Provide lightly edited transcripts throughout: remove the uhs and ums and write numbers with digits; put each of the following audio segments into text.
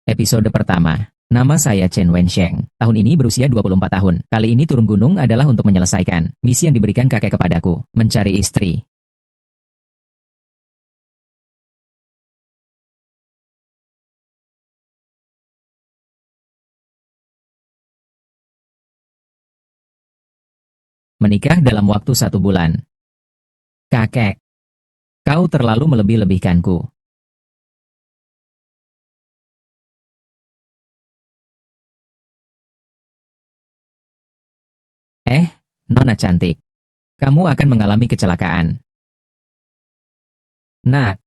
Episode pertama. Nama saya Chen Wensheng. Tahun ini berusia 24 tahun. Kali ini turun gunung adalah untuk menyelesaikan misi yang diberikan kakek kepadaku, mencari istri. Menikah dalam waktu 1 bulan. Kakek, kau terlalu melebih-lebihkanku. Nona cantik. Kamu akan mengalami kecelakaan. Nak,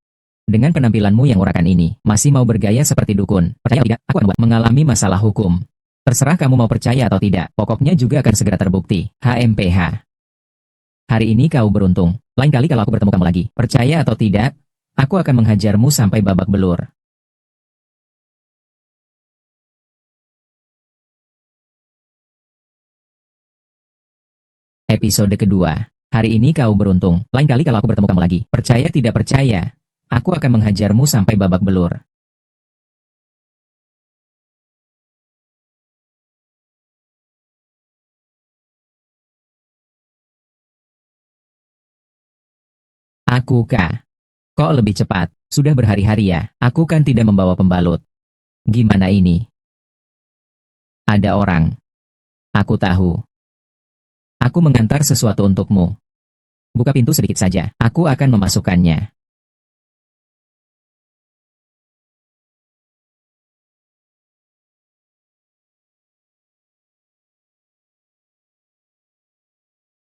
dengan penampilanmu yang urakan ini, masih mau bergaya seperti dukun. Percaya atau tidak, aku akan mengalami masalah hukum. Terserah kamu mau percaya atau tidak, pokoknya juga akan segera terbukti. HMPH. Hari ini kau beruntung. Lain kali kalau aku bertemu kamu lagi, percaya atau tidak, aku akan menghajarmu sampai babak belur. Episode kedua. Hari ini kau beruntung. Lain kali kalau aku bertemu kamu lagi, percaya tidak percaya, aku akan menghajarmu sampai babak belur. Kak. Kok lebih cepat? Sudah berhari-hari ya, aku kan tidak membawa pembalut. Gimana ini? Ada orang. Aku tahu. Aku mengantar sesuatu untukmu. Buka pintu sedikit saja, aku akan memasukkannya.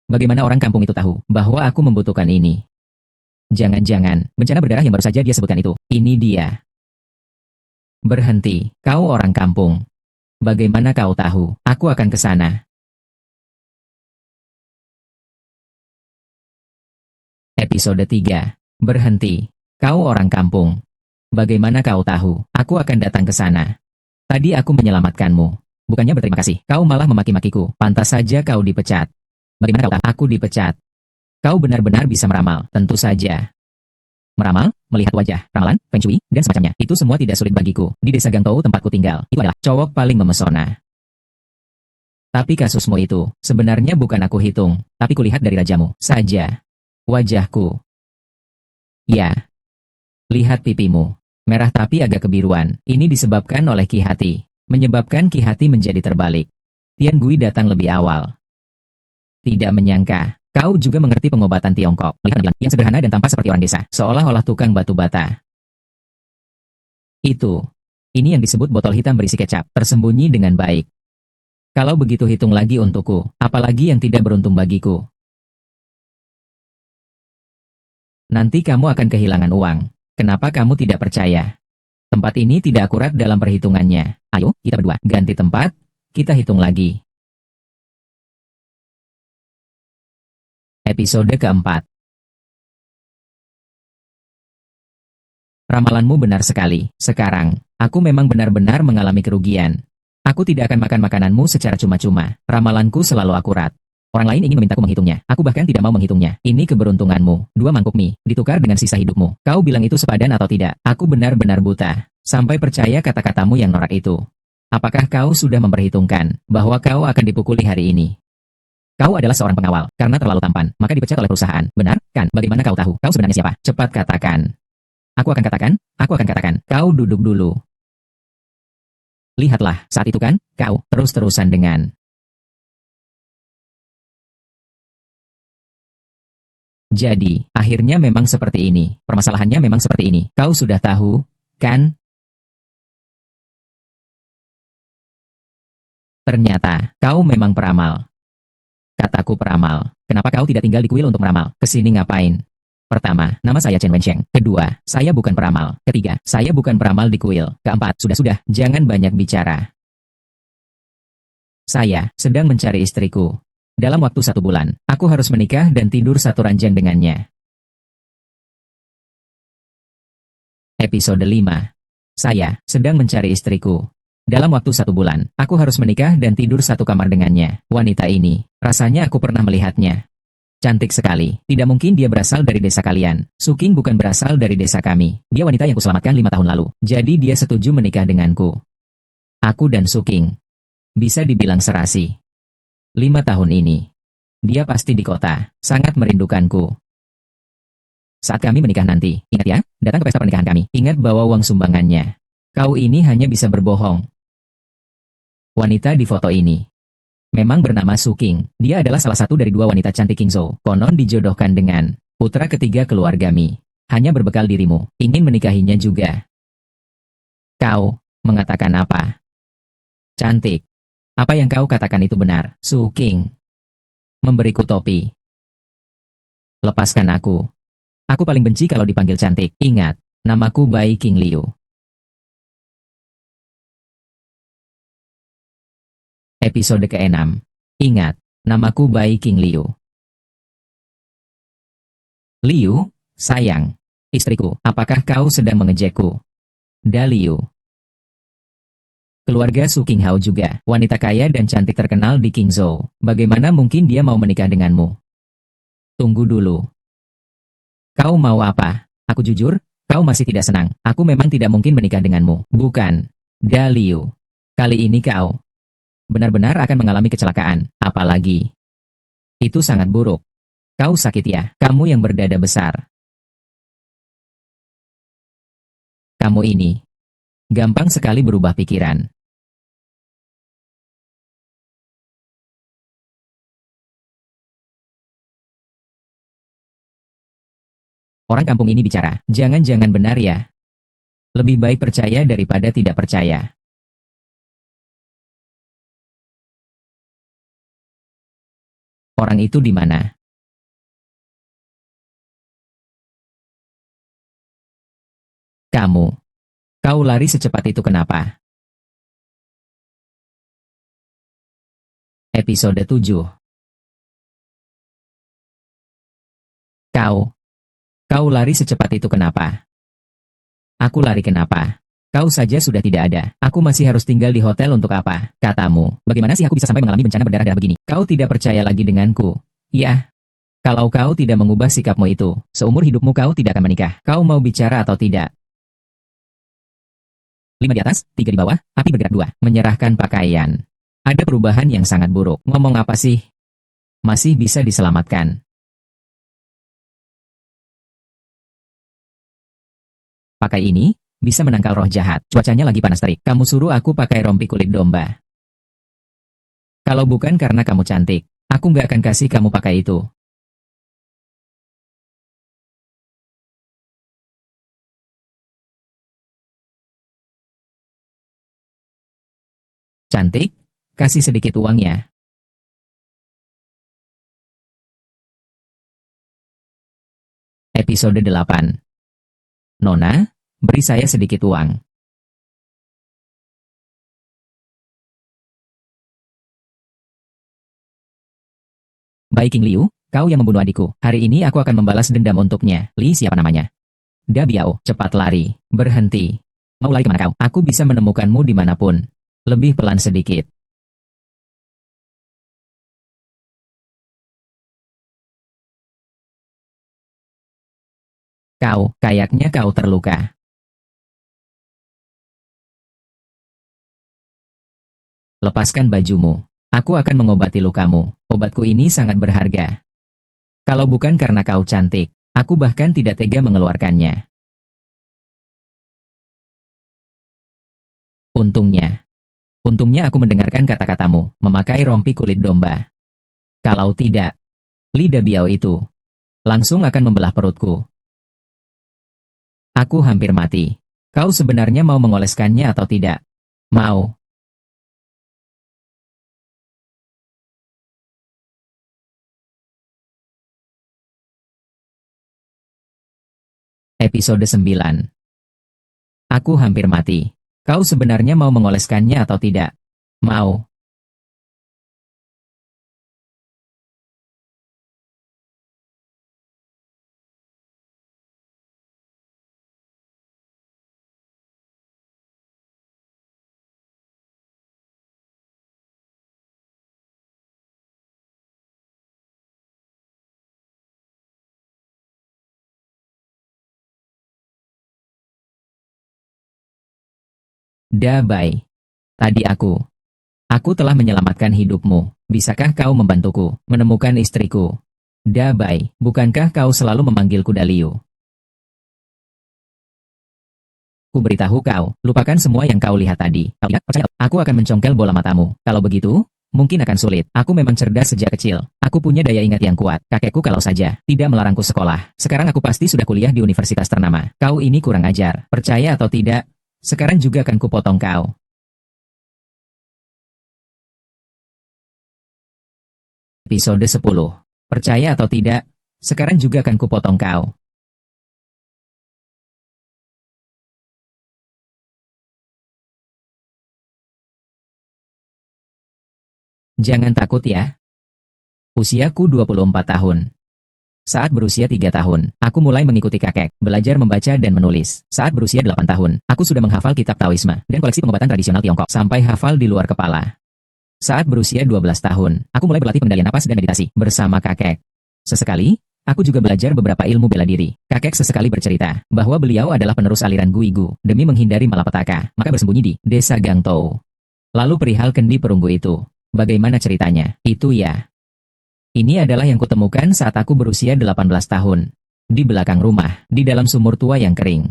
Bagaimana orang kampung itu tahu bahwa aku membutuhkan ini? Jangan-jangan, bencana berdarah yang baru saja dia sebutkan itu. Ini dia. Berhenti, kau orang kampung. Bagaimana kau tahu? Aku akan ke sana. Episode 3. Berhenti, kau orang kampung. Bagaimana kau tahu? Aku akan datang ke sana. Tadi aku menyelamatkanmu. Bukannya berterima kasih, kau malah memaki-makiku. Pantas saja kau dipecat. Bagaimana kau tahu? Aku dipecat. Kau benar-benar bisa meramal, tentu saja. Meramal, melihat wajah, ramalan, feng shui, dan semacamnya. Itu semua tidak sulit bagiku. Di desa Gangtou tempatku tinggal, itu adalah cowok paling memesona. Tapi kasusmu itu, sebenarnya bukan aku hitung, tapi kulihat dari rajamu saja. Wajahku. Ya. Lihat pipimu. Merah tapi agak kebiruan. Ini disebabkan oleh Ki Hati. Menyebabkan Ki Hati menjadi terbalik. Tian Gui datang lebih awal. Tidak menyangka. Kau juga mengerti pengobatan Tiongkok. Melihat penampilan yang sederhana dan tampak seperti orang desa, seolah-olah tukang batu bata. Ini yang disebut botol hitam berisi kecap, tersembunyi dengan baik. Kalau begitu hitung lagi untukku, apalagi yang tidak beruntung bagiku. Nanti kamu akan kehilangan uang. Kenapa kamu tidak percaya? Tempat ini tidak akurat dalam perhitungannya. Ayo, kita berdua ganti tempat, kita hitung lagi. Episode keempat. Ramalanmu benar sekali. Sekarang, aku memang benar-benar mengalami kerugian. Aku tidak akan makan makananmu secara cuma-cuma. Ramalanku selalu akurat. Orang lain ingin memintaku menghitungnya. Aku bahkan tidak mau menghitungnya. Ini keberuntunganmu. 2 mangkuk mie, ditukar dengan sisa hidupmu. Kau bilang itu sepadan atau tidak? Aku benar-benar buta. Sampai percaya kata-katamu yang norak itu. Apakah kau sudah memperhitungkan bahwa kau akan dipukuli hari ini? Kau adalah seorang pengawal, karena terlalu tampan, maka dipecat oleh perusahaan. Benar, kan? Bagaimana kau tahu? Kau sebenarnya siapa? Cepat katakan. Aku akan katakan. Kau duduk dulu. Lihatlah, saat itu kan, kau terus-terusan dengan... Jadi, akhirnya memang seperti ini. Permasalahannya memang seperti ini. Kau sudah tahu, kan? Ternyata, kau memang peramal. Kataku peramal. Kenapa kau tidak tinggal di kuil untuk meramal? Kesini ngapain? Pertama, nama saya Chen Wensheng. Kedua, saya bukan peramal. Ketiga, saya bukan peramal di kuil. Keempat, sudah, jangan banyak bicara. Saya sedang mencari istriku. Dalam waktu 1 bulan, aku harus menikah dan tidur satu ranjang dengannya. Episode 5. Saya sedang mencari istriku. Dalam waktu 1 bulan, aku harus menikah dan tidur satu kamar dengannya. Wanita ini, rasanya aku pernah melihatnya. Cantik sekali. Tidak mungkin dia berasal dari desa kalian. Suking bukan berasal dari desa kami. Dia wanita yang kuselamatkan 5 tahun lalu. Jadi dia setuju menikah denganku. Aku dan Suking. Bisa dibilang serasi. 5 tahun ini. Dia pasti di kota. Sangat merindukanku. Saat kami menikah nanti, ingat ya, datang ke pesta pernikahan kami. Ingat bawa uang sumbangannya. Kau ini hanya bisa berbohong. Wanita di foto ini memang bernama Suking. Dia adalah salah satu dari 2 wanita cantik Kingzhou. Konon dijodohkan dengan putra ketiga keluarga Mi. Hanya berbekal dirimu, ingin menikahinya juga. Kau mengatakan apa? Cantik. Apa yang kau katakan itu benar, Suking. Memberiku topi. Lepaskan aku. Aku paling benci kalau dipanggil cantik. Ingat, namaku Bai King Liu. Episode ke-6. Ingat, namaku Bai King Liu. Liu, sayang. Istriku, apakah kau sedang mengejekku? Da Liu. Keluarga Su Qinghao juga, wanita kaya dan cantik terkenal di Qingzhou. Bagaimana mungkin dia mau menikah denganmu? Tunggu dulu. Kau mau apa? Aku jujur, kau masih tidak senang. Aku memang tidak mungkin menikah denganmu. Bukan. Da Liu. Kali ini kau benar-benar akan mengalami kecelakaan. Apalagi. Itu sangat buruk. Kau sakit ya, kamu yang berdada besar. Kamu ini gampang sekali berubah pikiran. Orang kampung ini bicara, jangan-jangan benar ya. Lebih baik percaya daripada tidak percaya. Orang itu di mana? Kamu. Kau lari secepat itu kenapa? Episode 7. Kau. Kau lari secepat itu kenapa? Aku lari kenapa? Kau saja sudah tidak ada. Aku masih harus tinggal di hotel untuk apa? Katamu. Bagaimana sih aku bisa sampai mengalami bencana berdarah-darah begini? Kau tidak percaya lagi denganku. Ya. Kalau kau tidak mengubah sikapmu itu, seumur hidupmu kau tidak akan menikah. Kau mau bicara atau tidak? 5 di atas, 3 di bawah, api bergerak 2. Menyerahkan pakaian. Ada perubahan yang sangat buruk. Ngomong apa sih? Masih bisa diselamatkan. Pakai ini, bisa menangkal roh jahat. Cuacanya lagi panas terik. Kamu suruh aku pakai rompi kulit domba. Kalau bukan karena kamu cantik, aku nggak akan kasih kamu pakai itu. Cantik? Kasih sedikit uang ya. Episode 8. Nona, beri saya sedikit uang. Baik King Liu, kau yang membunuh adikku. Hari ini aku akan membalas dendam untuknya. Li siapa namanya? Da Biao, cepat lari. Berhenti. Mau lari kemana kau? Aku bisa menemukanmu dimanapun. Lebih pelan sedikit. Kayaknya kau terluka. Lepaskan bajumu. Aku akan mengobati lukamu. Obatku ini sangat berharga. Kalau bukan karena kau cantik, aku bahkan tidak tega mengeluarkannya. Untungnya. Untungnya aku mendengarkan kata-katamu, memakai rompi kulit domba. Kalau tidak, lidah biau itu langsung akan membelah perutku. Aku hampir mati. Kau sebenarnya mau mengoleskannya atau tidak? Mau. Episode 9. Aku hampir mati. Kau sebenarnya mau mengoleskannya atau tidak? Mau. Dabai. Tadi aku telah menyelamatkan hidupmu. Bisakah kau membantuku menemukan istriku? Dabai, bukankah kau selalu memanggilku Daliu? Ku beritahu kau, lupakan semua yang kau lihat tadi. Kau tidak percaya? Aku akan mencongkel bola matamu. Kalau begitu, mungkin akan sulit. Aku memang cerdas sejak kecil. Aku punya daya ingat yang kuat. Kakekku kalau saja tidak melarangku sekolah. Sekarang aku pasti sudah kuliah di universitas ternama. Kau ini kurang ajar. Percaya atau tidak, sekarang juga akan kupotong kau. Episode 10. Percaya atau tidak, sekarang juga akan kupotong kau. Jangan takut ya. Usiaku 24 tahun. Saat berusia 3 tahun, aku mulai mengikuti kakek, belajar membaca dan menulis. Saat berusia 8 tahun, aku sudah menghafal kitab Taoisme dan koleksi pengobatan tradisional Tiongkok sampai hafal di luar kepala. Saat berusia 12 tahun, aku mulai berlatih pengendalian napas dan meditasi bersama kakek. Sesekali, aku juga belajar beberapa ilmu bela diri. Kakek sesekali bercerita bahwa beliau adalah penerus aliran Guigu demi menghindari malapetaka, maka bersembunyi di desa Gangtou. Lalu perihal kendi perunggu itu. Bagaimana ceritanya? Itu ya. Ini adalah yang kutemukan saat aku berusia 18 tahun. Di belakang rumah, di dalam sumur tua yang kering.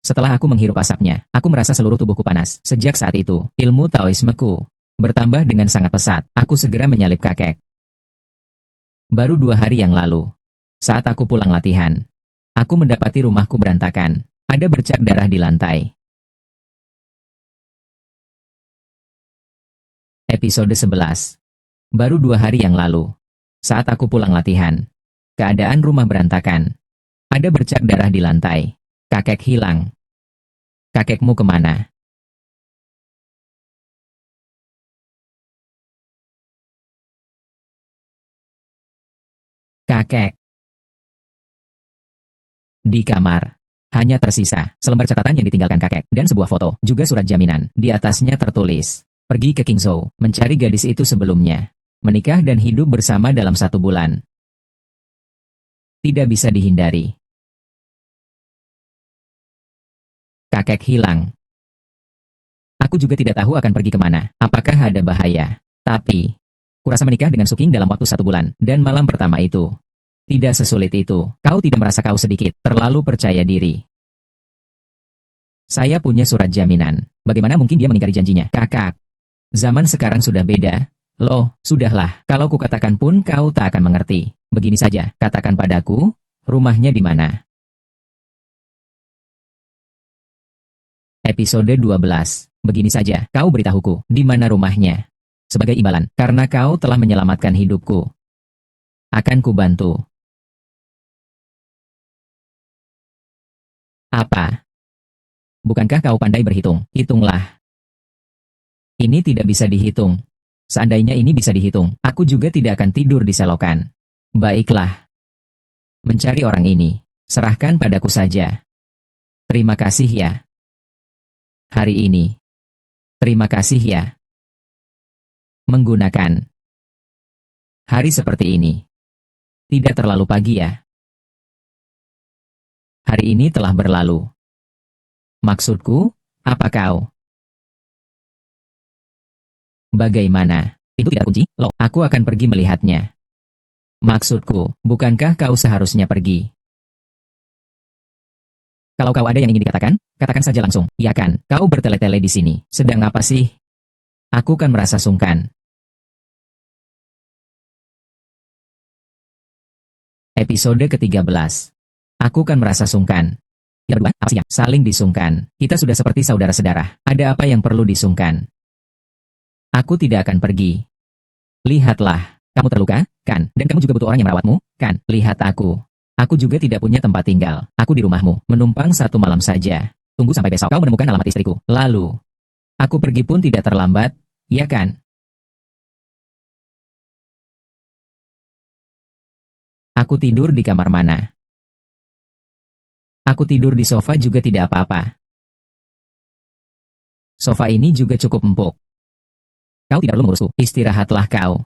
Setelah aku menghirup asapnya, aku merasa seluruh tubuhku panas. Sejak saat itu, ilmu Taoismeku bertambah dengan sangat pesat. Aku segera menyalip kakek. Baru 2 hari yang lalu, saat aku pulang latihan, aku mendapati rumahku berantakan. Ada bercak darah di lantai. Episode 11. Baru 2 hari yang lalu, saat aku pulang latihan, keadaan rumah berantakan. Ada bercak darah di lantai. Kakek hilang. Kakekmu kemana? Kakek. Di kamar. Hanya tersisa selembar catatan yang ditinggalkan kakek dan sebuah foto, juga surat jaminan. Di atasnya tertulis, pergi ke Qingzhou, mencari gadis itu sebelumnya. Menikah dan hidup bersama dalam 1 bulan. Tidak bisa dihindari. Kakek hilang. Aku juga tidak tahu akan pergi kemana. Apakah ada bahaya? Tapi, kurasa menikah dengan Suking dalam waktu 1 bulan, dan malam pertama itu. Tidak sesulit itu. Kau tidak merasa kau sedikit terlalu percaya diri? Saya punya surat jaminan. Bagaimana mungkin dia mengingkari janjinya? Kakak, zaman sekarang sudah beda. Loh, sudahlah. Kalau kukatakan pun kau tak akan mengerti. Begini saja, katakan padaku, rumahnya di mana? Episode 12. Begini saja, kau beritahuku, di mana rumahnya? Sebagai imbalan, karena kau telah menyelamatkan hidupku. Akan kubantu. Apa? Bukankah kau pandai berhitung? Hitunglah. Ini tidak bisa dihitung. Seandainya ini bisa dihitung, aku juga tidak akan tidur di selokan. Baiklah. Mencari orang ini. Serahkan padaku saja. Terima kasih ya. Hari ini. Terima kasih ya. Menggunakan. Hari seperti ini. Tidak terlalu pagi ya. Hari ini telah berlalu. Maksudku, apa kau? Bagaimana? Itu tidak kunci? Loh, aku akan pergi melihatnya. Maksudku, bukankah kau seharusnya pergi? Kalau kau ada yang ingin dikatakan, katakan saja langsung. Iya kan, kau bertele-tele di sini. Sedang apa sih? Aku kan merasa sungkan. Episode ke-13. Aku kan merasa sungkan. Ya berdua, apa sih yang saling disungkan? Kita sudah seperti saudara sedarah. Ada apa yang perlu disungkan? Aku tidak akan pergi. Lihatlah, kamu terluka, kan? Dan kamu juga butuh orang yang merawatmu, kan? Lihat aku. Aku juga tidak punya tempat tinggal. Aku di rumahmu, menumpang 1 malam saja. Tunggu sampai besok kau menemukan alamat istriku. Lalu, aku pergi pun tidak terlambat, ya kan? Aku tidur di kamar mana? Aku tidur di sofa juga tidak apa-apa. Sofa ini juga cukup empuk. Kau tidak perlu mengurusku. Istirahatlah kau.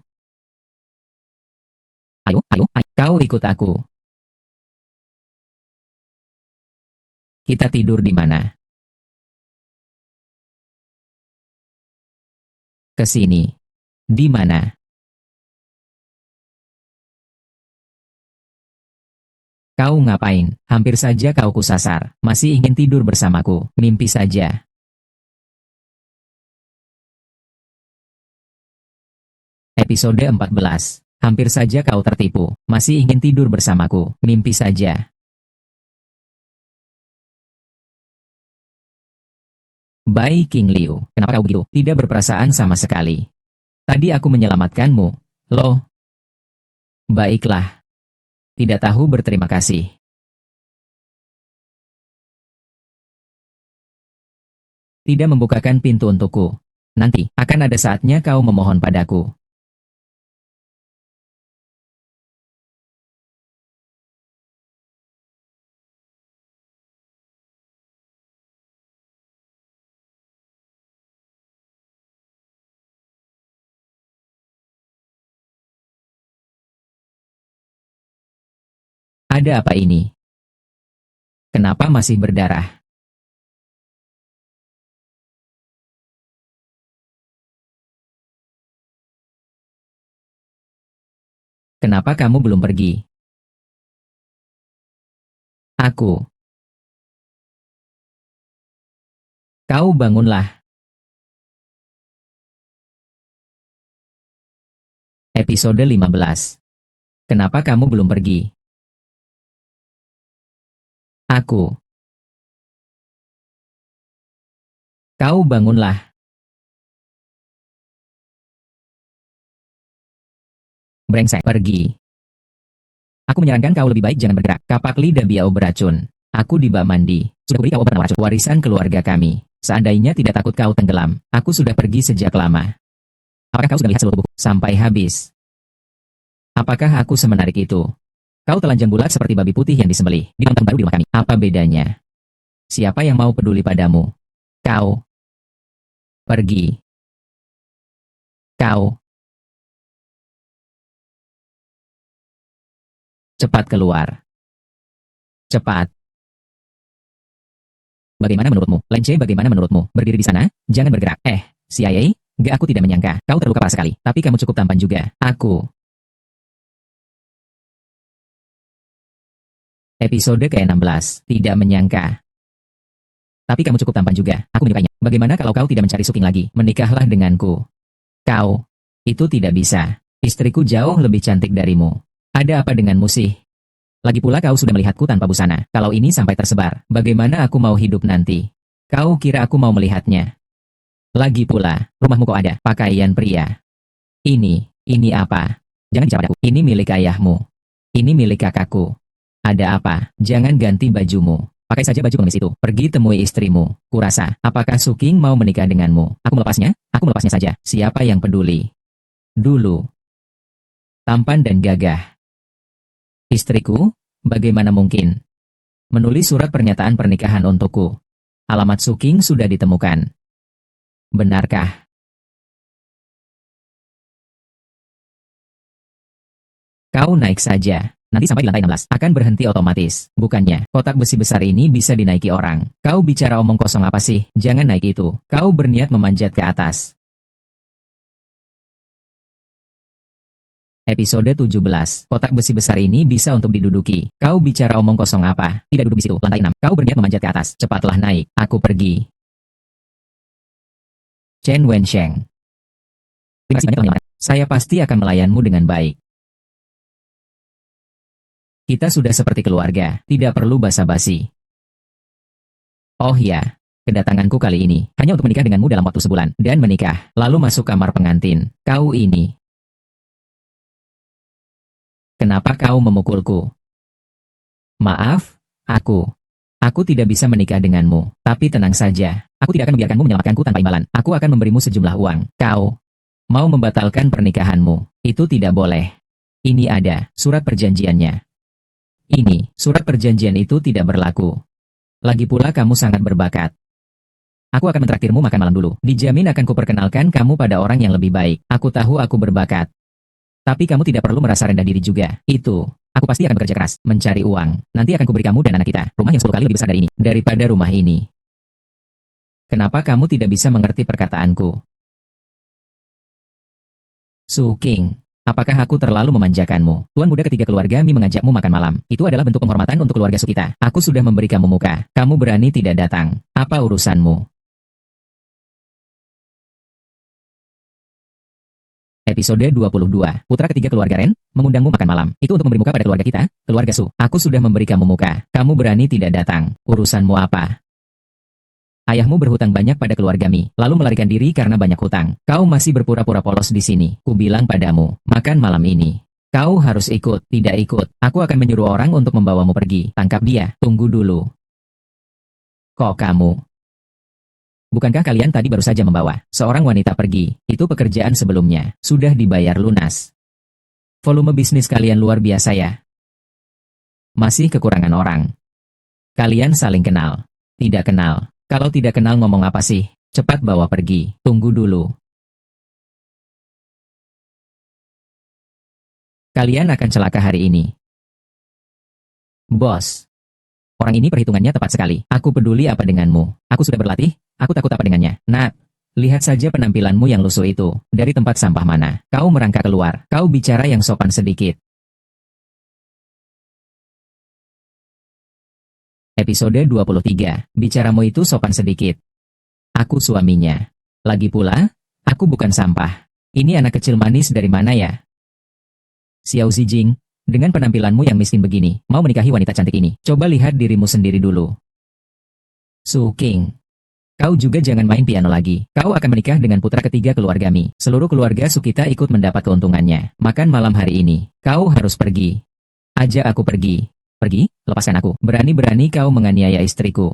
Ayo, ayo, ayo. Kau ikut aku. Kita tidur di mana? Ke sini. Di mana? Kau ngapain? Hampir saja kau kusasar. Masih ingin tidur bersamaku. Mimpi saja. Episode 14. Hampir saja kau tertipu. Masih ingin tidur bersamaku. Mimpi saja. Bai King Liu, kenapa kau begitu? Tidak berperasaan sama sekali. Tadi aku menyelamatkanmu. Loh. Baiklah. Tidak tahu berterima kasih. Tidak membukakan pintu untukku. Nanti, akan ada saatnya kau memohon padaku. Ada apa ini? Kenapa masih berdarah? Kenapa kamu belum pergi? Aku. Kau bangunlah. Episode 15. Kenapa kamu belum pergi? Aku. Kau bangunlah. Brengsek, pergi. Aku menyarankan kau lebih baik jangan bergerak. Kapak lidah biau beracun. Aku di bak mandi. Sudah kuberi kau obat penawar racun. Warisan keluarga kami. Seandainya tidak takut kau tenggelam, aku sudah pergi sejak lama. Apakah kau sudah lihat seluruh tubuhku sampai habis? Apakah aku semenarik itu? Kau telanjang bulat seperti babi putih yang disembelih di malam baru di rumah kami. Apa bedanya? Siapa yang mau peduli padamu? Kau. Pergi. Kau. Cepat keluar. Cepat. Bagaimana menurutmu? Lence, bagaimana menurutmu? Berdiri di sana? Jangan bergerak. CIA? Gak, aku tidak menyangka. Kau terluka parah sekali. Tapi kamu cukup tampan juga. Aku. Episode ke-16. Tidak menyangka. Tapi kamu cukup tampan juga. Aku menyukainya. Bagaimana kalau kau tidak mencari Suking lagi? Menikahlah denganku. Kau. Itu tidak bisa. Istriku jauh lebih cantik darimu. Ada apa denganmu sih? Lagi pula kau sudah melihatku tanpa busana. Kalau ini sampai tersebar, bagaimana aku mau hidup nanti? Kau kira aku mau melihatnya? Lagi pula, rumahmu kok ada pakaian pria? Ini apa? Jangan bicara padaku. Ini milik ayahmu. Ini milik kakakku. Ada apa? Jangan ganti bajumu. Pakai saja baju pengemis itu. Pergi temui istrimu. Kurasa, apakah Suking mau menikah denganmu? Aku melepasnya? Aku melepasnya saja. Siapa yang peduli? Dulu. Tampan dan gagah. Istriku? Bagaimana mungkin? Menulis surat pernyataan pernikahan untukku. Alamat Suking sudah ditemukan. Benarkah? Kau naik saja. Nanti sampai di lantai 16. Akan berhenti otomatis. Bukannya, kotak besi besar ini bisa dinaiki orang. Kau bicara omong kosong apa sih? Jangan naik itu. Kau berniat memanjat ke atas. Episode 17. Kotak besi besar ini bisa untuk diduduki. Kau bicara omong kosong apa? Tidak duduk di situ. Lantai 6. Kau berniat memanjat ke atas. Cepatlah naik. Aku pergi. Chen Wensheng. Terima kasih banyak telah menyelamatkan. Saya pasti akan melayanmu dengan baik. Kita sudah seperti keluarga. Tidak perlu basa-basi. Oh ya. Kedatanganku kali ini hanya untuk menikah denganmu dalam waktu sebulan. Dan menikah. Lalu masuk kamar pengantin. Kau ini. Kenapa kau memukulku? Maaf, aku tidak bisa menikah denganmu. Tapi tenang saja, aku tidak akan membiarkanmu menyelamatkanku tanpa imbalan. Aku akan memberimu sejumlah uang. Kau mau membatalkan pernikahanmu? Itu tidak boleh. Ini ada surat perjanjiannya. Ini, surat perjanjian itu tidak berlaku. Lagi pula kamu sangat berbakat. Aku akan mentraktirmu makan malam dulu. Dijamin akan kuperkenalkan kamu pada orang yang lebih baik. Aku tahu aku berbakat. Tapi kamu tidak perlu merasa rendah diri juga. Aku pasti akan bekerja keras, mencari uang. Nanti akan kuberi kamu dan anak kita, rumah yang 10 kali lebih besar dari ini, daripada rumah ini. Kenapa kamu tidak bisa mengerti perkataanku? Su King, apakah aku terlalu memanjakanmu? Tuan muda ketiga keluarga Mi mengajakmu makan malam. Itu adalah bentuk penghormatan untuk keluarga Su kita. Aku sudah memberi kamu muka. Kamu berani tidak datang. Apa urusanmu? Episode 22. Putra ketiga keluarga Ren, mengundangmu makan malam. Itu untuk memberi muka pada keluarga kita, keluarga Su. Aku sudah memberi kamu muka. Kamu berani tidak datang. Urusanmu apa? Ayahmu berhutang banyak pada keluarga Mi, lalu melarikan diri karena banyak hutang. Kau masih berpura-pura polos di sini. Ku bilang padamu, makan malam ini. Kau harus ikut, tidak ikut. Aku akan menyuruh orang untuk membawamu pergi. Tangkap dia, tunggu dulu. Kok kamu? Bukankah kalian tadi baru saja membawa seorang wanita pergi? Itu pekerjaan sebelumnya, sudah dibayar lunas. Volume bisnis kalian luar biasa ya. Masih kekurangan orang. Kalian saling kenal. Tidak kenal. Kalau tidak kenal ngomong apa sih? Cepat bawa pergi. Tunggu dulu. Kalian akan celaka hari ini. Bos. Orang ini perhitungannya tepat sekali. Aku peduli apa denganmu. Aku sudah berlatih. Aku takut apa dengannya. Nak, lihat saja penampilanmu yang lusuh itu. Dari tempat sampah mana? Kau merangkak keluar. Kau bicara yang sopan sedikit. Episode 23. Bicaramu itu sopan sedikit. Aku suaminya. Lagi pula, aku bukan sampah. Ini anak kecil manis dari mana ya? Xiao Zijing, dengan penampilanmu yang miskin begini, mau menikahi wanita cantik ini. Coba lihat dirimu sendiri dulu. Su King, kau juga jangan main piano lagi. Kau akan menikah dengan putra ketiga keluarga Mi. Seluruh keluarga Su kita ikut mendapat keuntungannya. Makan malam hari ini. Kau harus pergi. Ajak aku pergi. Pergi, lepaskan aku. Berani-berani kau menganiaya istriku.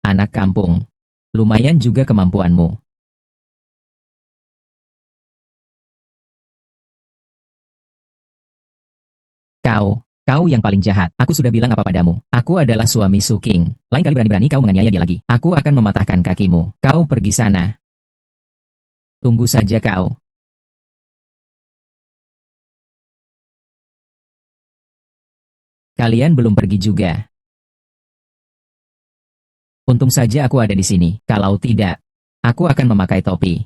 Anak kampung. Lumayan juga kemampuanmu. Kau yang paling jahat. Aku sudah bilang apa padamu? Aku adalah suami Su King. Lain kali berani-berani kau menganiaya dia lagi. Aku akan mematahkan kakimu. Kau pergi sana. Tunggu saja kau. Kalian belum pergi juga. Untung saja aku ada di sini. Kalau tidak, aku akan memakai topi.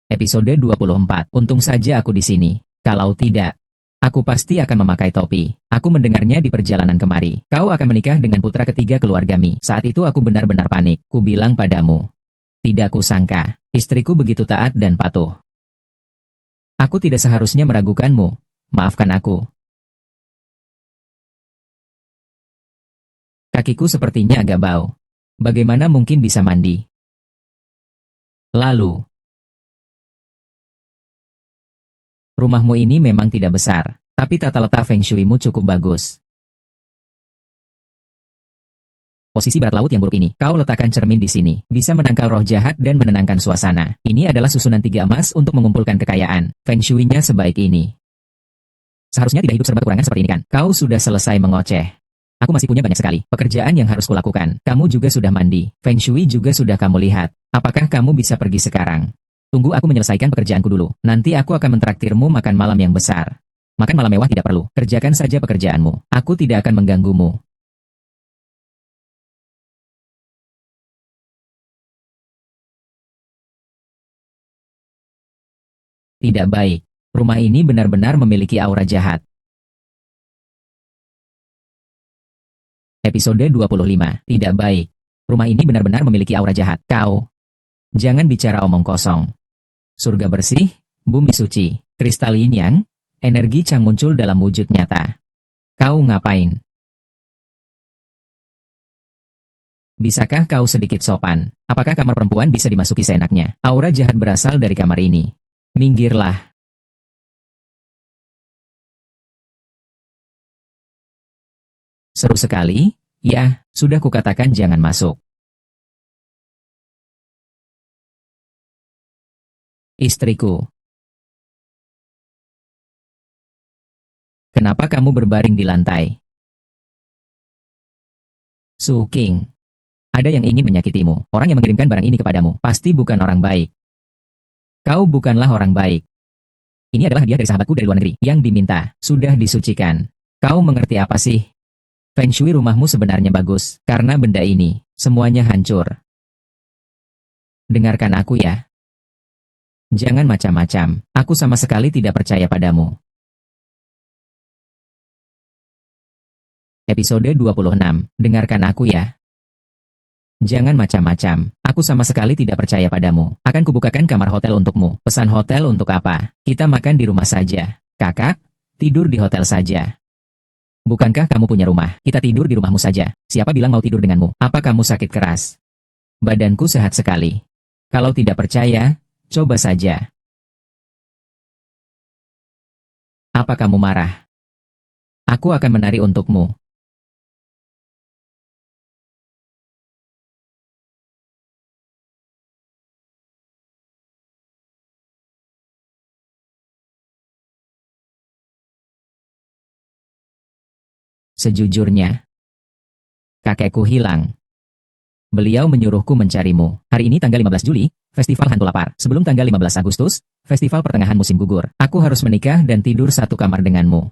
Episode 24. Untung saja aku di sini. Kalau tidak, aku pasti akan memakai topi. Aku mendengarnya di perjalanan kemari. Kau akan menikah dengan putra ketiga keluarga Mi. Saat itu aku benar-benar panik. Ku bilang padamu. Tidak kusangka, istriku begitu taat dan patuh. Aku tidak seharusnya meragukanmu. Maafkan aku. Kakiku sepertinya agak bau. Bagaimana mungkin bisa mandi? Lalu, rumahmu ini memang tidak besar, tapi tata letak feng shui-mu cukup bagus. Posisi barat laut yang buruk ini, kau letakkan cermin di sini, bisa menangkal roh jahat dan menenangkan suasana. Ini adalah susunan 3 emas untuk mengumpulkan kekayaan. Feng shui-nya sebaik ini. Seharusnya tidak hidup serba kekurangan seperti ini kan? Kau sudah selesai mengoceh. Aku masih punya banyak sekali pekerjaan yang harus kulakukan. Kamu juga sudah mandi. Feng shui juga sudah kamu lihat. Apakah kamu bisa pergi sekarang? Tunggu aku menyelesaikan pekerjaanku dulu. Nanti aku akan mentraktirmu makan malam yang besar. Makan malam mewah tidak perlu. Kerjakan saja pekerjaanmu. Aku tidak akan mengganggumu. Tidak baik. Rumah ini benar-benar memiliki aura jahat. Episode 25. Tidak baik. Rumah ini benar-benar memiliki aura jahat. Kau. Jangan bicara omong kosong. Surga bersih, bumi suci, kristal yin yang, energi Chang muncul dalam wujud nyata. Kau ngapain? Bisakah kau sedikit sopan? Apakah kamar perempuan bisa dimasuki seenaknya? Aura jahat berasal dari kamar ini. Minggirlah. Seru sekali? Ya, sudah kukatakan jangan masuk. Istriku, kenapa kamu berbaring di lantai? Su King, ada yang ingin menyakitimu. Orang yang mengirimkan barang ini kepadamu pasti bukan orang baik. Kau bukanlah orang baik. Ini adalah hadiah dari sahabatku dari luar negeri yang diminta. Sudah disucikan. Kau mengerti apa sih? Feng Shui rumahmu sebenarnya bagus, karena benda ini, semuanya hancur. Dengarkan aku ya. Jangan macam-macam, aku sama sekali tidak percaya padamu. Episode 26, dengarkan aku ya. Jangan macam-macam, aku sama sekali tidak percaya padamu. Akan kubukakan kamar hotel untukmu. Pesan hotel untuk apa? Kita makan di rumah saja. Kakak, tidur di hotel saja. Bukankah kamu punya rumah? Kita tidur di rumahmu saja. Siapa bilang mau tidur denganmu? Apa kamu sakit keras? Badanku sehat sekali. Kalau tidak percaya, coba saja. Apa kamu marah? Aku akan menari untukmu. Sejujurnya, kakekku hilang. Beliau menyuruhku mencarimu. Hari ini tanggal 15 Juli, Festival Hantu Lapar. Sebelum tanggal 15 Agustus, Festival Pertengahan Musim Gugur. Aku harus menikah dan tidur satu kamar denganmu.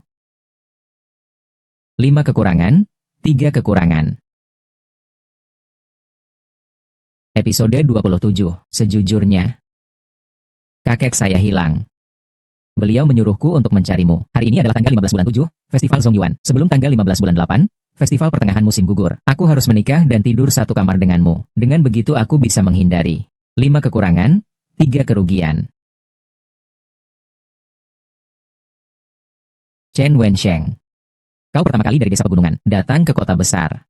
5 kekurangan, 3 kekurangan. Episode 27. Sejujurnya, kakek saya hilang. Beliau menyuruhku untuk mencarimu. Hari ini adalah tanggal 15 bulan 7, Festival Zongyuan. Sebelum tanggal 15 bulan 8, Festival Pertengahan Musim Gugur. Aku harus menikah dan tidur satu kamar denganmu. Dengan begitu aku bisa menghindari 5 kekurangan, 3 kerugian. Chen Wensheng. Kau pertama kali dari desa pegunungan, datang ke kota besar.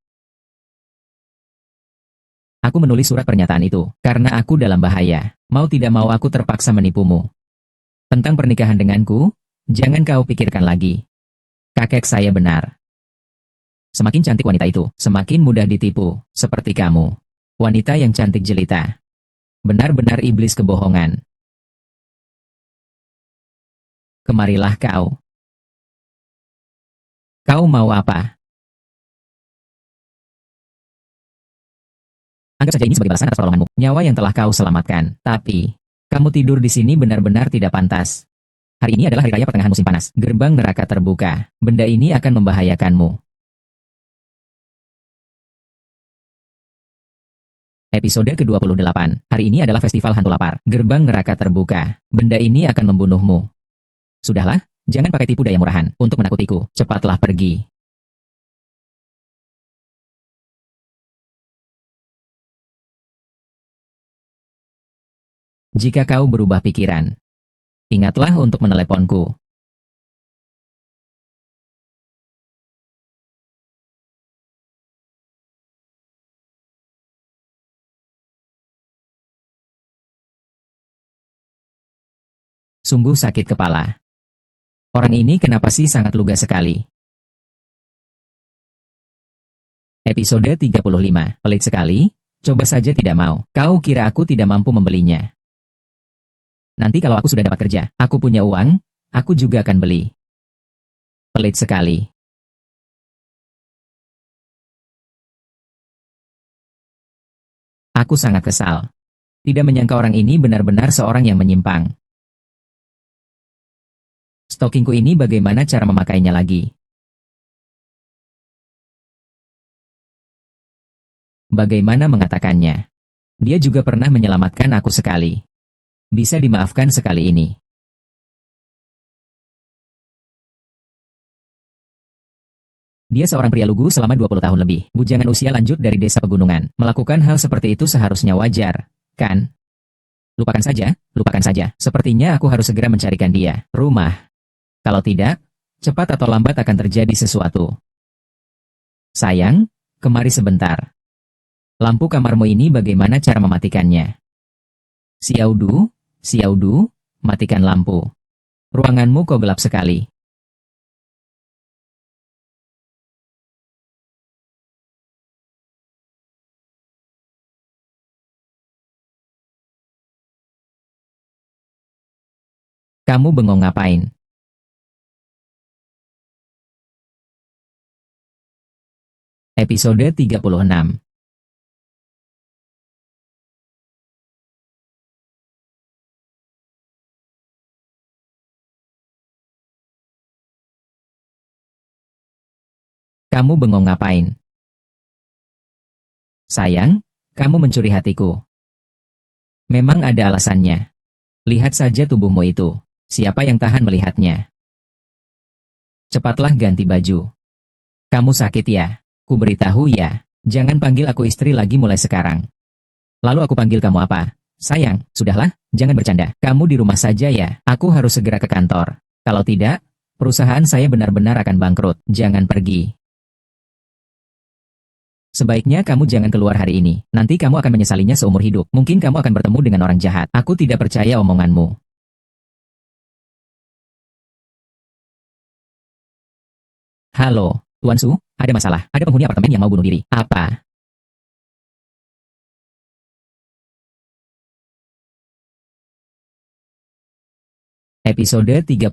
Aku menulis surat pernyataan itu, karena aku dalam bahaya. Mau tidak mau aku terpaksa menipumu. Tentang pernikahan denganku, jangan kau pikirkan lagi. Kakek saya benar. Semakin cantik wanita itu, semakin mudah ditipu, seperti kamu. Wanita yang cantik jelita. Benar-benar iblis kebohongan. Kemarilah kau. Kau mau apa? Anggap saja ini sebagai balasan atas pertolonganmu, nyawa yang telah kau selamatkan. Tapi, kamu tidur di sini benar-benar tidak pantas. Hari ini adalah hari raya pertengahan musim panas. Gerbang neraka terbuka. Benda ini akan membahayakanmu. Episode ke-28. Hari ini adalah festival hantu lapar. Gerbang neraka terbuka. Benda ini akan membunuhmu. Sudahlah, jangan pakai tipu daya murahan untuk menakutiku. Cepatlah pergi. Jika kau berubah pikiran, ingatlah untuk meneleponku. Sungguh sakit kepala. Orang ini kenapa sih sangat lugas sekali? Episode 35. Pelit sekali? Coba saja tidak mau. Kau kira aku tidak mampu membelinya? Nanti kalau aku sudah dapat kerja, aku punya uang, aku juga akan beli. Pelit sekali. Aku sangat kesal. Tidak menyangka orang ini benar-benar seorang yang menyimpang. Stokingku ini bagaimana cara memakainya lagi? Bagaimana mengatakannya? Dia juga pernah menyelamatkan aku sekali. Bisa dimaafkan sekali ini. Dia seorang pria lugu selama 20 tahun lebih. Bujangan usia lanjut dari desa pegunungan. Melakukan hal seperti itu seharusnya wajar, kan? Lupakan saja, lupakan saja. Sepertinya aku harus segera mencarikan dia. Rumah. Kalau tidak, cepat atau lambat akan terjadi sesuatu. Sayang, kemari sebentar. Lampu kamarmu ini bagaimana cara mematikannya? Xiaodu, Xiaodu, matikan lampu. Ruanganmu kok gelap sekali. Kamu bengong ngapain? Episode 36. Kamu bengong ngapain? Sayang, kamu mencuri hatiku. Memang ada alasannya. Lihat saja tubuhmu itu. Siapa yang tahan melihatnya? Cepatlah ganti baju. Kamu sakit ya? Ku beritahu ya. Jangan panggil aku istri lagi mulai sekarang. Lalu aku panggil kamu apa? Sayang, sudahlah, jangan bercanda. Kamu di rumah saja ya. Aku harus segera ke kantor. Kalau tidak, perusahaan saya benar-benar akan bangkrut. Jangan pergi. Sebaiknya kamu jangan keluar hari ini. Nanti kamu akan menyesalinya seumur hidup. Mungkin kamu akan bertemu dengan orang jahat. Aku tidak percaya omonganmu. Halo, Tuan Su, ada masalah. Ada penghuni apartemen yang mau bunuh diri. Apa? Episode 37.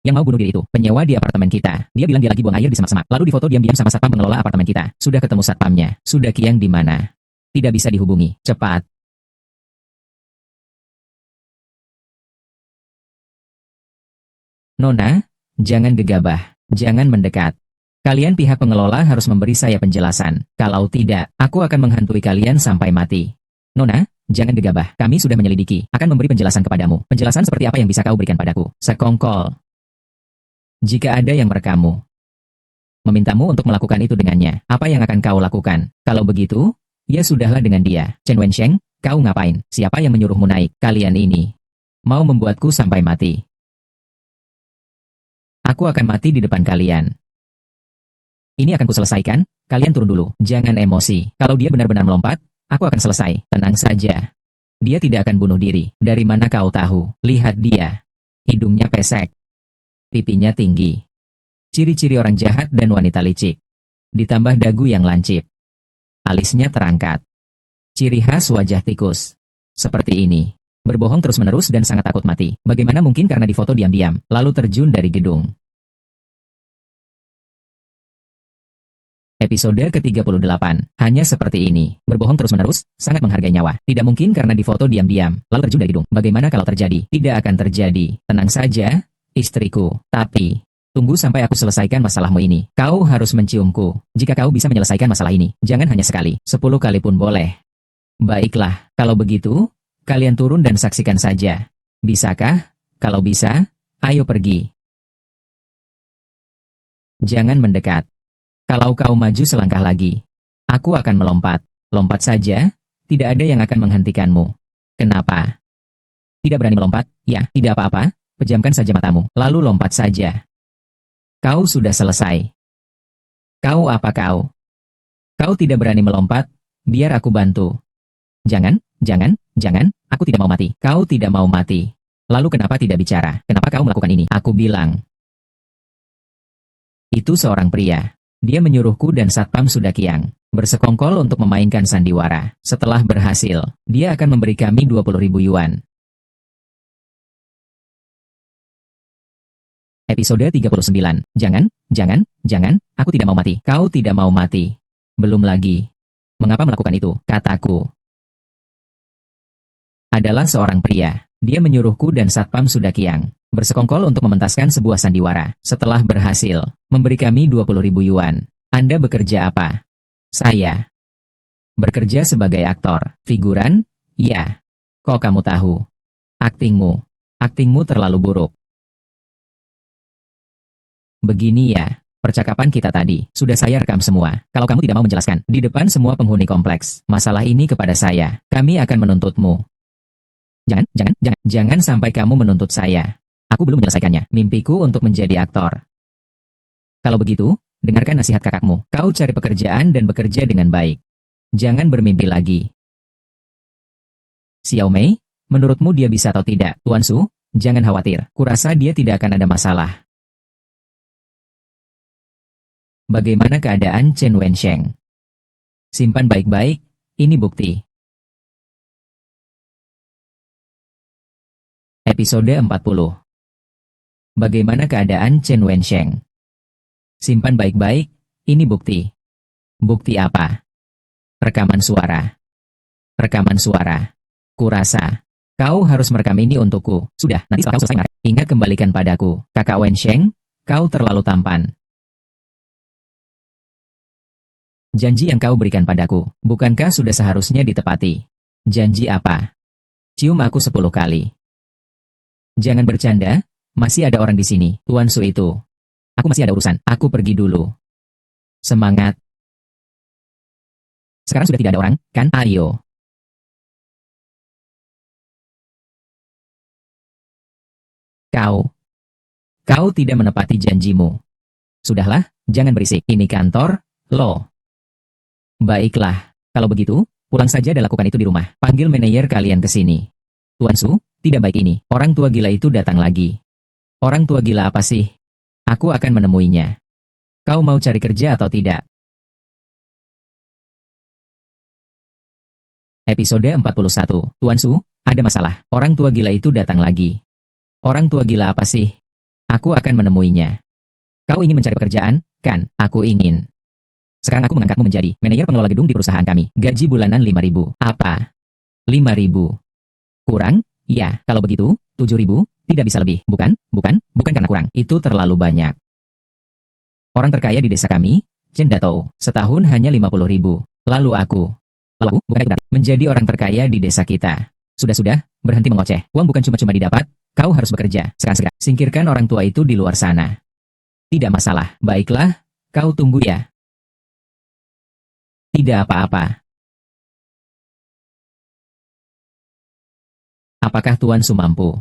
Yang mau bunuh diri itu, penyewa di apartemen kita. Dia bilang dia lagi buang air di semak-semak. Lalu difoto diam-diam sama satpam pengelola apartemen kita. Sudah ketemu satpamnya. Sudah Kiang di mana? Tidak bisa dihubungi. Cepat. Nona, jangan gegabah. Jangan mendekat. Kalian pihak pengelola harus memberi saya penjelasan. Kalau tidak, aku akan menghantui kalian sampai mati. Nona, jangan gegabah. Kami sudah menyelidiki. Akan memberi penjelasan kepadamu. Penjelasan seperti apa yang bisa kau berikan padaku? Sekongkol. Jika ada yang merekammu, memintamu untuk melakukan itu dengannya, apa yang akan kau lakukan? Kalau begitu, ya sudahlah dengan dia. Chen Wensheng, kau ngapain? Siapa yang menyuruhmu naik? Kalian ini mau membuatku sampai mati. Aku akan mati di depan kalian. Ini akan kuselesaikan, kalian turun dulu. Jangan emosi. Kalau dia benar-benar melompat, aku akan selesai. Tenang saja. Dia tidak akan bunuh diri. Dari mana kau tahu? Lihat dia. Hidungnya pesek. Pipinya tinggi. Ciri-ciri orang jahat dan wanita licik. Ditambah dagu yang lancip. Alisnya terangkat. Ciri khas wajah tikus. Seperti ini. Berbohong terus-menerus dan sangat takut mati. Bagaimana mungkin karena difoto diam-diam, lalu terjun dari gedung. Episode ke-38. Hanya seperti ini. Berbohong terus-menerus, sangat menghargai nyawa. Tidak mungkin karena difoto diam-diam, lalu terjun dari gedung. Bagaimana kalau terjadi? Tidak akan terjadi. Tenang saja, istriku. Tapi, tunggu sampai aku selesaikan masalahmu ini. Kau harus menciumku. Jika kau bisa menyelesaikan masalah ini, jangan hanya sekali, 10 kali pun boleh. Baiklah, kalau begitu, kalian turun dan saksikan saja. Bisakah? Kalau bisa, ayo pergi. Jangan mendekat. Kalau kau maju selangkah lagi, aku akan melompat. Lompat saja, tidak ada yang akan menghentikanmu. Kenapa? Tidak berani melompat? Ya, tidak apa-apa. Pejamkan saja matamu, lalu lompat saja. Kau sudah selesai. Kau apa kau? Kau tidak berani melompat? Biar aku bantu. Jangan, jangan, aku tidak mau mati. Kau tidak mau mati. Lalu kenapa tidak bicara? Kenapa kau melakukan ini? Aku bilang. Itu seorang pria. Dia menyuruhku dan satpam sudah Kiang bersekongkol untuk memainkan sandiwara. Setelah berhasil, dia akan memberi kami 20.000 yuan. Episode 39. Jangan, aku tidak mau mati. Kau tidak mau mati. Belum lagi. Mengapa melakukan itu? Kataku. Adalah seorang pria. Dia menyuruhku dan satpam sudah Kiang bersekongkol untuk mementaskan sebuah sandiwara. Setelah berhasil, memberi kami 20.000 yuan. Anda bekerja apa? Saya bekerja sebagai aktor. Figuran? Ya. Kok kamu tahu? Aktingmu terlalu buruk. Begini ya, percakapan kita tadi, sudah saya rekam semua. Kalau kamu tidak mau menjelaskan, di depan semua penghuni kompleks, masalah ini kepada saya, kami akan menuntutmu. Jangan sampai kamu menuntut saya. Aku belum menyelesaikannya, mimpiku untuk menjadi aktor. Kalau begitu, dengarkan nasihat kakakmu. Kau cari pekerjaan dan bekerja dengan baik. Jangan bermimpi lagi. Xiao Mei, menurutmu dia bisa atau tidak? Tuan Su, jangan khawatir, kurasa dia tidak akan ada masalah. Bagaimana keadaan Chen Wensheng? Simpan baik-baik, ini bukti. Episode 40. Bagaimana keadaan Chen Wensheng? Simpan baik-baik, ini bukti. Bukti apa? Rekaman suara. Rekaman suara. Kurasa, kau harus merekam ini untukku. Sudah, nanti setelah kau selesai merekam, ingat kembalikan padaku. Kakak Wensheng, kau terlalu tampan. Janji yang kau berikan padaku, bukankah sudah seharusnya ditepati? Janji apa? Cium aku 10 kali. Jangan bercanda, masih ada orang di sini, Tuan Su itu. Aku masih ada urusan, aku pergi dulu. Semangat. Sekarang sudah tidak ada orang, kan? Ayo. Kau tidak menepati janjimu. Sudahlah, jangan berisik, ini kantor, loh. Baiklah, kalau begitu, pulang saja dan lakukan itu di rumah. Panggil manajer kalian ke sini. Tuan Su, tidak baik ini. Orang tua gila itu datang lagi. Orang tua gila apa sih? Aku akan menemuinya. Kau mau cari kerja atau tidak? Episode 41. Tuan Su, ada masalah. Orang tua gila itu datang lagi. Orang tua gila apa sih? Aku akan menemuinya. Kau ingin mencari pekerjaan, kan? Aku ingin. Sekarang aku mengangkatmu menjadi manajer pengelola gedung di perusahaan kami. Gaji bulanan 5.000. Apa? 5.000? Kurang? Ya, kalau begitu, 7.000, tidak bisa lebih, bukan karena kurang, itu terlalu banyak. Orang terkaya di desa kami, Chen Datou, setahun hanya 50.000. Lalu aku, bukan itu berarti menjadi orang terkaya di desa kita. Sudah, berhenti mengoceh, uang bukan cuma-cuma didapat, kau harus bekerja, sekarang. Singkirkan orang tua itu di luar sana. Tidak masalah, baiklah, kau tunggu ya. Tidak apa-apa. Apakah Tuan Su mampu?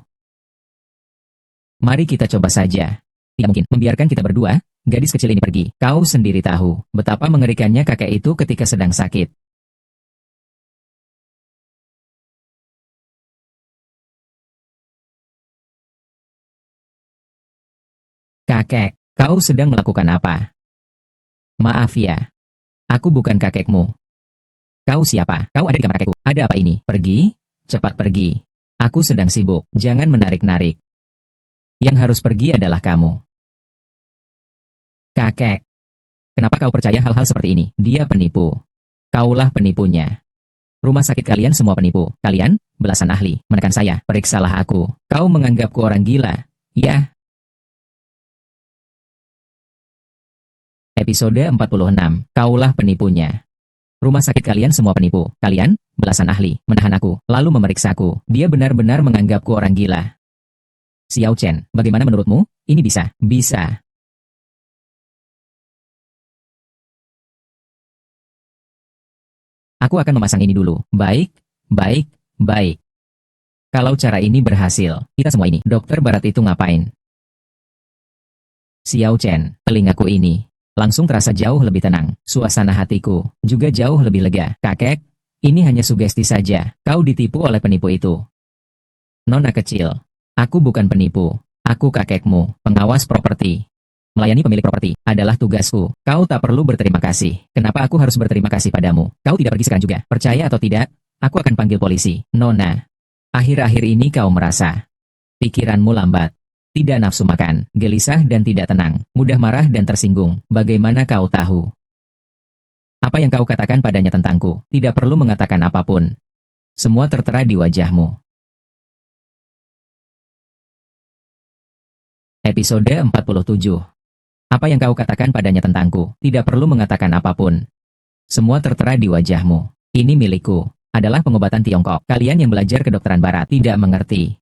Mari kita coba saja. Tidak mungkin membiarkan kita berdua, gadis kecil ini pergi. Kau sendiri tahu betapa mengerikannya kakek itu ketika sedang sakit. Kakek, kau sedang melakukan apa? Maaf ya. Aku bukan kakekmu. Kau siapa? Kau ada di kamar kakekku. Ada apa ini? Pergi, cepat pergi. Aku sedang sibuk, jangan menarik-narik. Yang harus pergi adalah kamu. Kakek, kenapa kau percaya hal-hal seperti ini? Dia penipu. Kaulah penipunya. Rumah sakit kalian semua penipu. Kalian, belasan ahli, menekan saya. Periksalah aku. Kau menganggapku orang gila. Ya. Episode 46. Kaulah penipunya. Rumah sakit kalian semua penipu. Kalian, belasan ahli, menahan aku, lalu memeriksaku. Dia benar-benar menganggapku orang gila. Xiao Chen, bagaimana menurutmu? Ini bisa? Bisa. Aku akan memasang ini dulu. Baik. Kalau cara ini berhasil, kita semua ini, dokter barat itu ngapain? Xiao Chen, telingaku ini langsung terasa jauh lebih tenang. Suasana hatiku juga jauh lebih lega. Kakek, ini hanya sugesti saja. Kau ditipu oleh penipu itu. Nona kecil, aku bukan penipu. Aku kakekmu, pengawas properti. Melayani pemilik properti adalah tugasku. Kau tak perlu berterima kasih. Kenapa aku harus berterima kasih padamu? Kau tidak pergi sekarang juga. Percaya atau tidak, aku akan panggil polisi. Nona, akhir-akhir ini kau merasa pikiranmu lambat. Tidak nafsu makan, gelisah dan tidak tenang, mudah marah dan tersinggung. Bagaimana kau tahu? Apa yang kau katakan padanya tentangku? Tidak perlu mengatakan apapun. Semua tertera di wajahmu. Episode 47. Apa yang kau katakan padanya tentangku? Tidak perlu mengatakan apapun. Semua tertera di wajahmu. Ini milikku. Adalah pengobatan Tiongkok. Kalian yang belajar kedokteran barat tidak mengerti.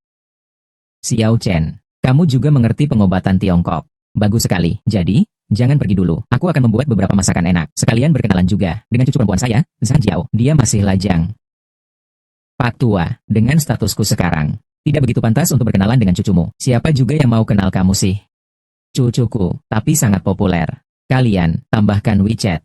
Xiao Chen, kamu juga mengerti pengobatan Tiongkok. Bagus sekali. Jadi, jangan pergi dulu. Aku akan membuat beberapa masakan enak. Sekalian berkenalan juga dengan cucu perempuan saya, Zhang Jiao. Dia masih lajang. Pak Tua, dengan statusku sekarang, tidak begitu pantas untuk berkenalan dengan cucumu. Siapa juga yang mau kenal kamu sih? Cucuku, tapi sangat populer. Kalian, tambahkan WeChat.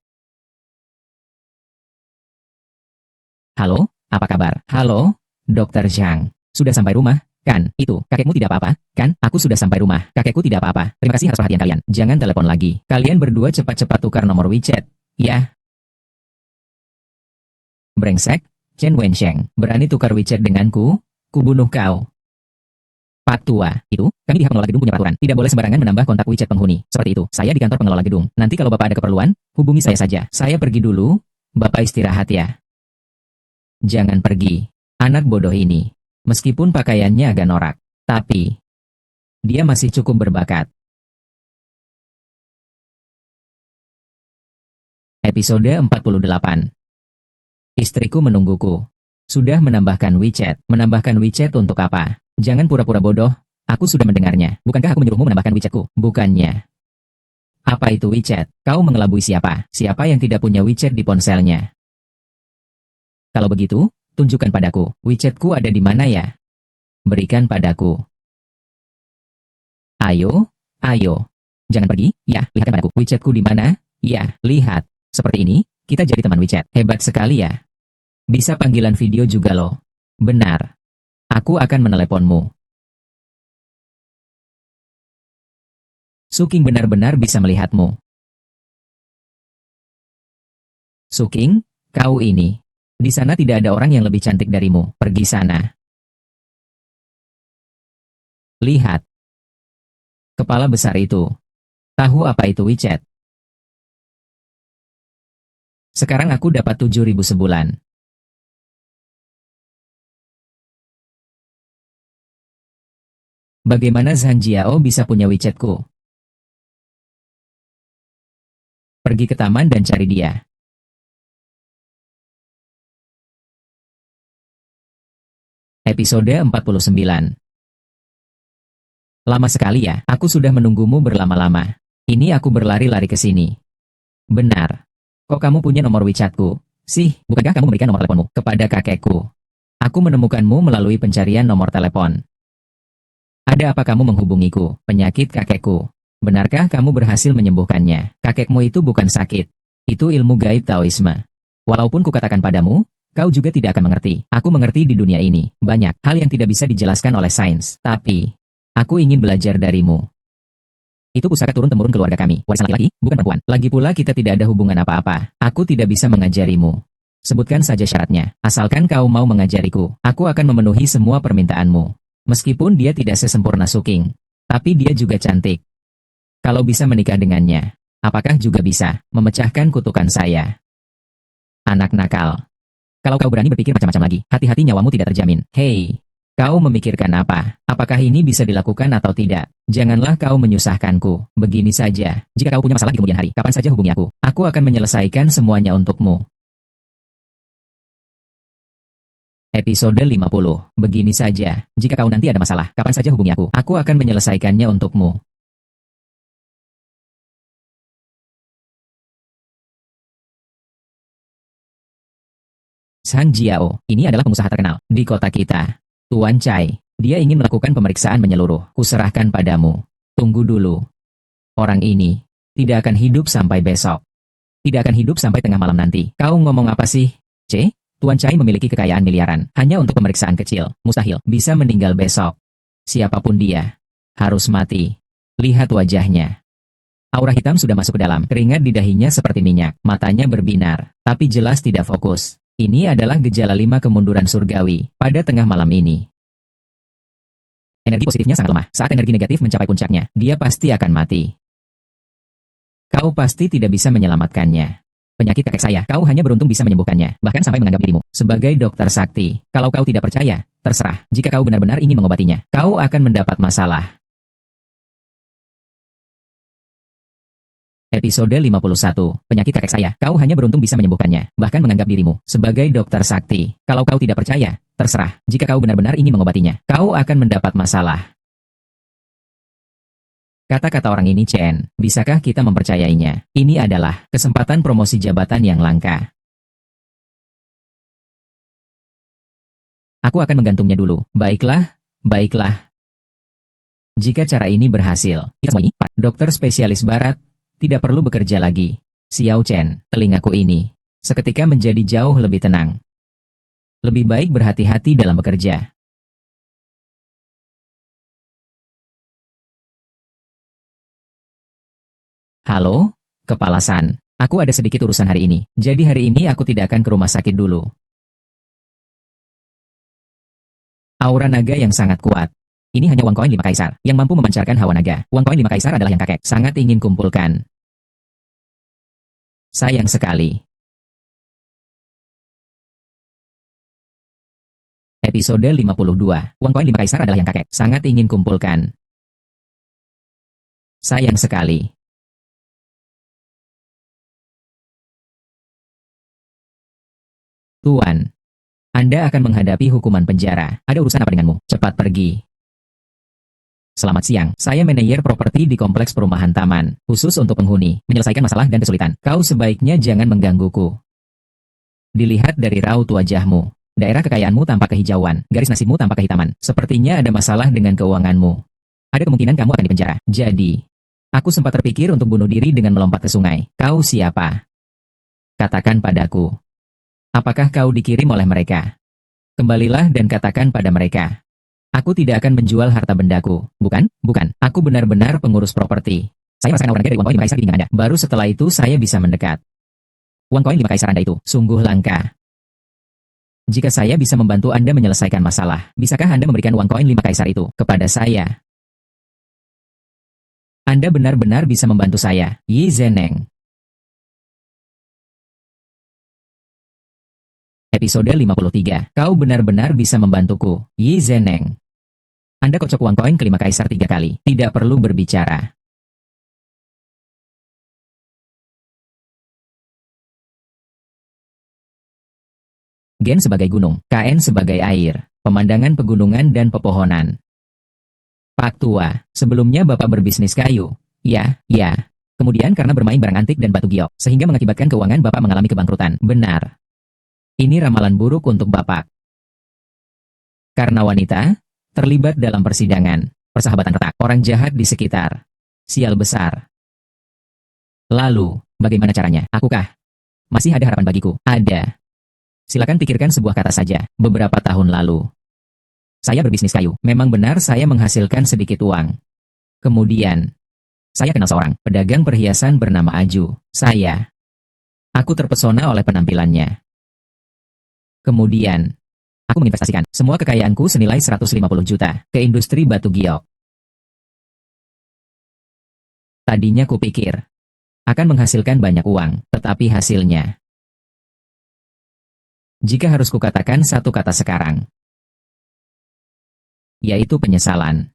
Halo, apa kabar? Halo, Dr. Zhang. Sudah sampai rumah? Kan, itu, kakekmu tidak apa-apa, kan? Aku sudah sampai rumah, kakekku tidak apa-apa. Terima kasih atas perhatian kalian. Jangan telepon lagi. Kalian berdua cepat-cepat tukar nomor WeChat. Ya. Brengsek, Chen Wensheng, berani tukar WeChat denganku? Kubunuh kau. Pak Tua, itu, kami di hak pengelola gedung punya peraturan. Tidak boleh sembarangan menambah kontak WeChat penghuni. Seperti itu, saya di kantor pengelola gedung. Nanti kalau Bapak ada keperluan, hubungi saya saja. Saya pergi dulu, Bapak istirahat ya. Jangan pergi. Anak bodoh ini. Meskipun pakaiannya agak norak, tapi dia masih cukup berbakat. Episode 48. Istriku menungguku. Sudah menambahkan WeChat. Menambahkan WeChat untuk apa? Jangan pura-pura bodoh. Aku sudah mendengarnya. Bukankah aku menyuruhmu menambahkan WeChatku? Bukannya. Apa itu WeChat? Kau mengelabui siapa? Siapa yang tidak punya WeChat di ponselnya? Kalau begitu, tunjukkan padaku. WeChatku ada di mana ya? Berikan padaku. Ayo, ayo. Jangan pergi, ya, lihatkan padaku. WeChatku di mana? Ya, lihat. Seperti ini, kita jadi teman WeChat. Hebat sekali ya. Bisa panggilan video juga loh. Benar. Aku akan meneleponmu. Suking benar-benar bisa melihatmu. Suking, kau ini. Di sana tidak ada orang yang lebih cantik darimu. Pergi sana. Lihat. Kepala besar itu. Tahu apa itu WeChat? Sekarang aku dapat 7.000 sebulan. Bagaimana Zhang Jiao bisa punya WeChatku? Pergi ke taman dan cari dia. Episode 49. Lama sekali ya, aku sudah menunggumu berlama-lama. Ini aku berlari-lari ke sini. Benar. Kok kamu punya nomor WeChatku? Sih, bukankah kamu memberikan nomor teleponmu kepada kakekku? Aku menemukanmu melalui pencarian nomor telepon. Ada apa kamu menghubungiku? Penyakit kakekku. Benarkah kamu berhasil menyembuhkannya? Kakekmu itu bukan sakit. Itu ilmu gaib Taoisme. Walaupun kukatakan padamu, kau juga tidak akan mengerti. Aku mengerti di dunia ini. Banyak hal yang tidak bisa dijelaskan oleh sains. Tapi, aku ingin belajar darimu. Itu pusaka turun-temurun keluarga kami. Warisan laki-laki, bukan perempuan. Lagi pula kita tidak ada hubungan apa-apa. Aku tidak bisa mengajarimu. Sebutkan saja syaratnya. Asalkan kau mau mengajariku, aku akan memenuhi semua permintaanmu. Meskipun dia tidak sesempurna Suking, tapi dia juga cantik. Kalau bisa menikah dengannya, apakah juga bisa memecahkan kutukan saya? Anak nakal. Kalau kau berani berpikir macam-macam lagi, hati-hati nyawamu tidak terjamin. Hei, kau memikirkan apa? Apakah ini bisa dilakukan atau tidak? Janganlah kau menyusahkanku. Begini saja, jika kau punya masalah di kemudian hari, kapan saja hubungi aku. Aku akan menyelesaikan semuanya untukmu. Episode 50. Begini saja, jika kau nanti ada masalah, kapan saja hubungi aku. Aku akan menyelesaikannya untukmu. Zhang Jiao, ini adalah pengusaha terkenal di kota kita. Tuan Chai, dia ingin melakukan pemeriksaan menyeluruh. Kuserahkan padamu. Tunggu dulu. Orang ini tidak akan hidup sampai besok. Tidak akan hidup sampai tengah malam nanti. Kau ngomong apa sih? Tuan Chai memiliki kekayaan miliaran. Hanya untuk pemeriksaan kecil. Mustahil bisa meninggal besok. Siapapun dia, harus mati. Lihat wajahnya. Aura hitam sudah masuk ke dalam. Keringat di dahinya seperti minyak. Matanya berbinar, tapi jelas tidak fokus. Ini adalah gejala 5 kemunduran surgawi pada tengah malam ini. Energi positifnya sangat lemah. Saat energi negatif mencapai puncaknya, dia pasti akan mati. Kau pasti tidak bisa menyelamatkannya. Penyakit kakek saya, kau hanya beruntung bisa menyembuhkannya, bahkan sampai menganggap dirimu sebagai dokter sakti. Kalau kau tidak percaya, terserah. Jika kau benar-benar ingin mengobatinya, kau akan mendapat masalah. Episode 51. Penyakit kakek saya, kau hanya beruntung bisa menyembuhkannya, bahkan menganggap dirimu sebagai dokter sakti. Kalau kau tidak percaya, terserah. Jika kau benar-benar ingin mengobatinya, kau akan mendapat masalah. Kata-kata orang ini Chen, bisakah kita mempercayainya? Ini adalah kesempatan promosi jabatan yang langka. Aku akan menggantungnya dulu. Baiklah, baiklah. Jika cara ini berhasil, kita semua ini, Pak Dokter Spesialis Barat, tidak perlu bekerja lagi. Xiao Chen, telingaku ini seketika menjadi jauh lebih tenang. Lebih baik berhati-hati dalam bekerja. Halo, Kepala San. Aku ada sedikit urusan hari ini. Jadi hari ini aku tidak akan ke rumah sakit dulu. Aura naga yang sangat kuat. Ini hanya uang koin 5 kaisar, yang mampu memancarkan hawa naga. Uang koin 5 kaisar adalah yang kakek sangat ingin kumpulkan. Sayang sekali. Episode 52. Uang koin 5 kaisar adalah yang kakek sangat ingin kumpulkan. Sayang sekali. Tuan, Anda akan menghadapi hukuman penjara. Ada urusan apa denganmu? Cepat pergi. Selamat siang, saya manajer properti di kompleks perumahan taman, khusus untuk penghuni, menyelesaikan masalah dan kesulitan. Kau sebaiknya jangan menggangguku. Dilihat dari raut wajahmu, daerah kekayaanmu tampak kehijauan, garis nasibmu tampak kehitaman. Sepertinya ada masalah dengan keuanganmu. Ada kemungkinan kamu akan dipenjara. Jadi, aku sempat terpikir untuk bunuh diri dengan melompat ke sungai. Kau siapa? Katakan padaku. Apakah kau dikirim oleh mereka? Kembalilah dan katakan pada mereka. Aku tidak akan menjual harta bendaku. Bukan, bukan. Aku benar-benar pengurus properti. Saya merasakan aura dari uang koin 5 kaisar di pinggang Anda. Baru setelah itu saya bisa mendekat. Uang koin 5 kaisar Anda itu sungguh langka. Jika saya bisa membantu Anda menyelesaikan masalah, bisakah Anda memberikan uang koin 5 kaisar itu kepada saya? Anda benar-benar bisa membantu saya, Yi Zheneng. Episode 53. Kau benar-benar bisa membantuku, Yi Zheneng. Anda kocok uang koin ke 5 kaisar 3 kali. Tidak perlu berbicara. Gen sebagai gunung, KN sebagai air, pemandangan pegunungan dan pepohonan. Pak Tua, sebelumnya Bapak berbisnis kayu. Ya, ya. Kemudian karena bermain barang antik dan batu giok, sehingga mengakibatkan keuangan Bapak mengalami kebangkrutan. Benar. Ini ramalan buruk untuk Bapak. Karena wanita terlibat dalam persidangan, persahabatan retak, orang jahat di sekitar. Sial besar. Lalu, bagaimana caranya? Akukah? Masih ada harapan bagiku? Ada. Silakan pikirkan sebuah kata saja. Beberapa tahun lalu, saya berbisnis kayu. Memang benar saya menghasilkan sedikit uang. Kemudian, saya kenal seorang pedagang perhiasan bernama Aju. Aku terpesona oleh penampilannya. Kemudian, aku menginvestasikan semua kekayaanku senilai 150 juta ke industri batu giok. Tadinya kupikir akan menghasilkan banyak uang, tetapi hasilnya, jika harus kukatakan satu kata sekarang, yaitu penyesalan.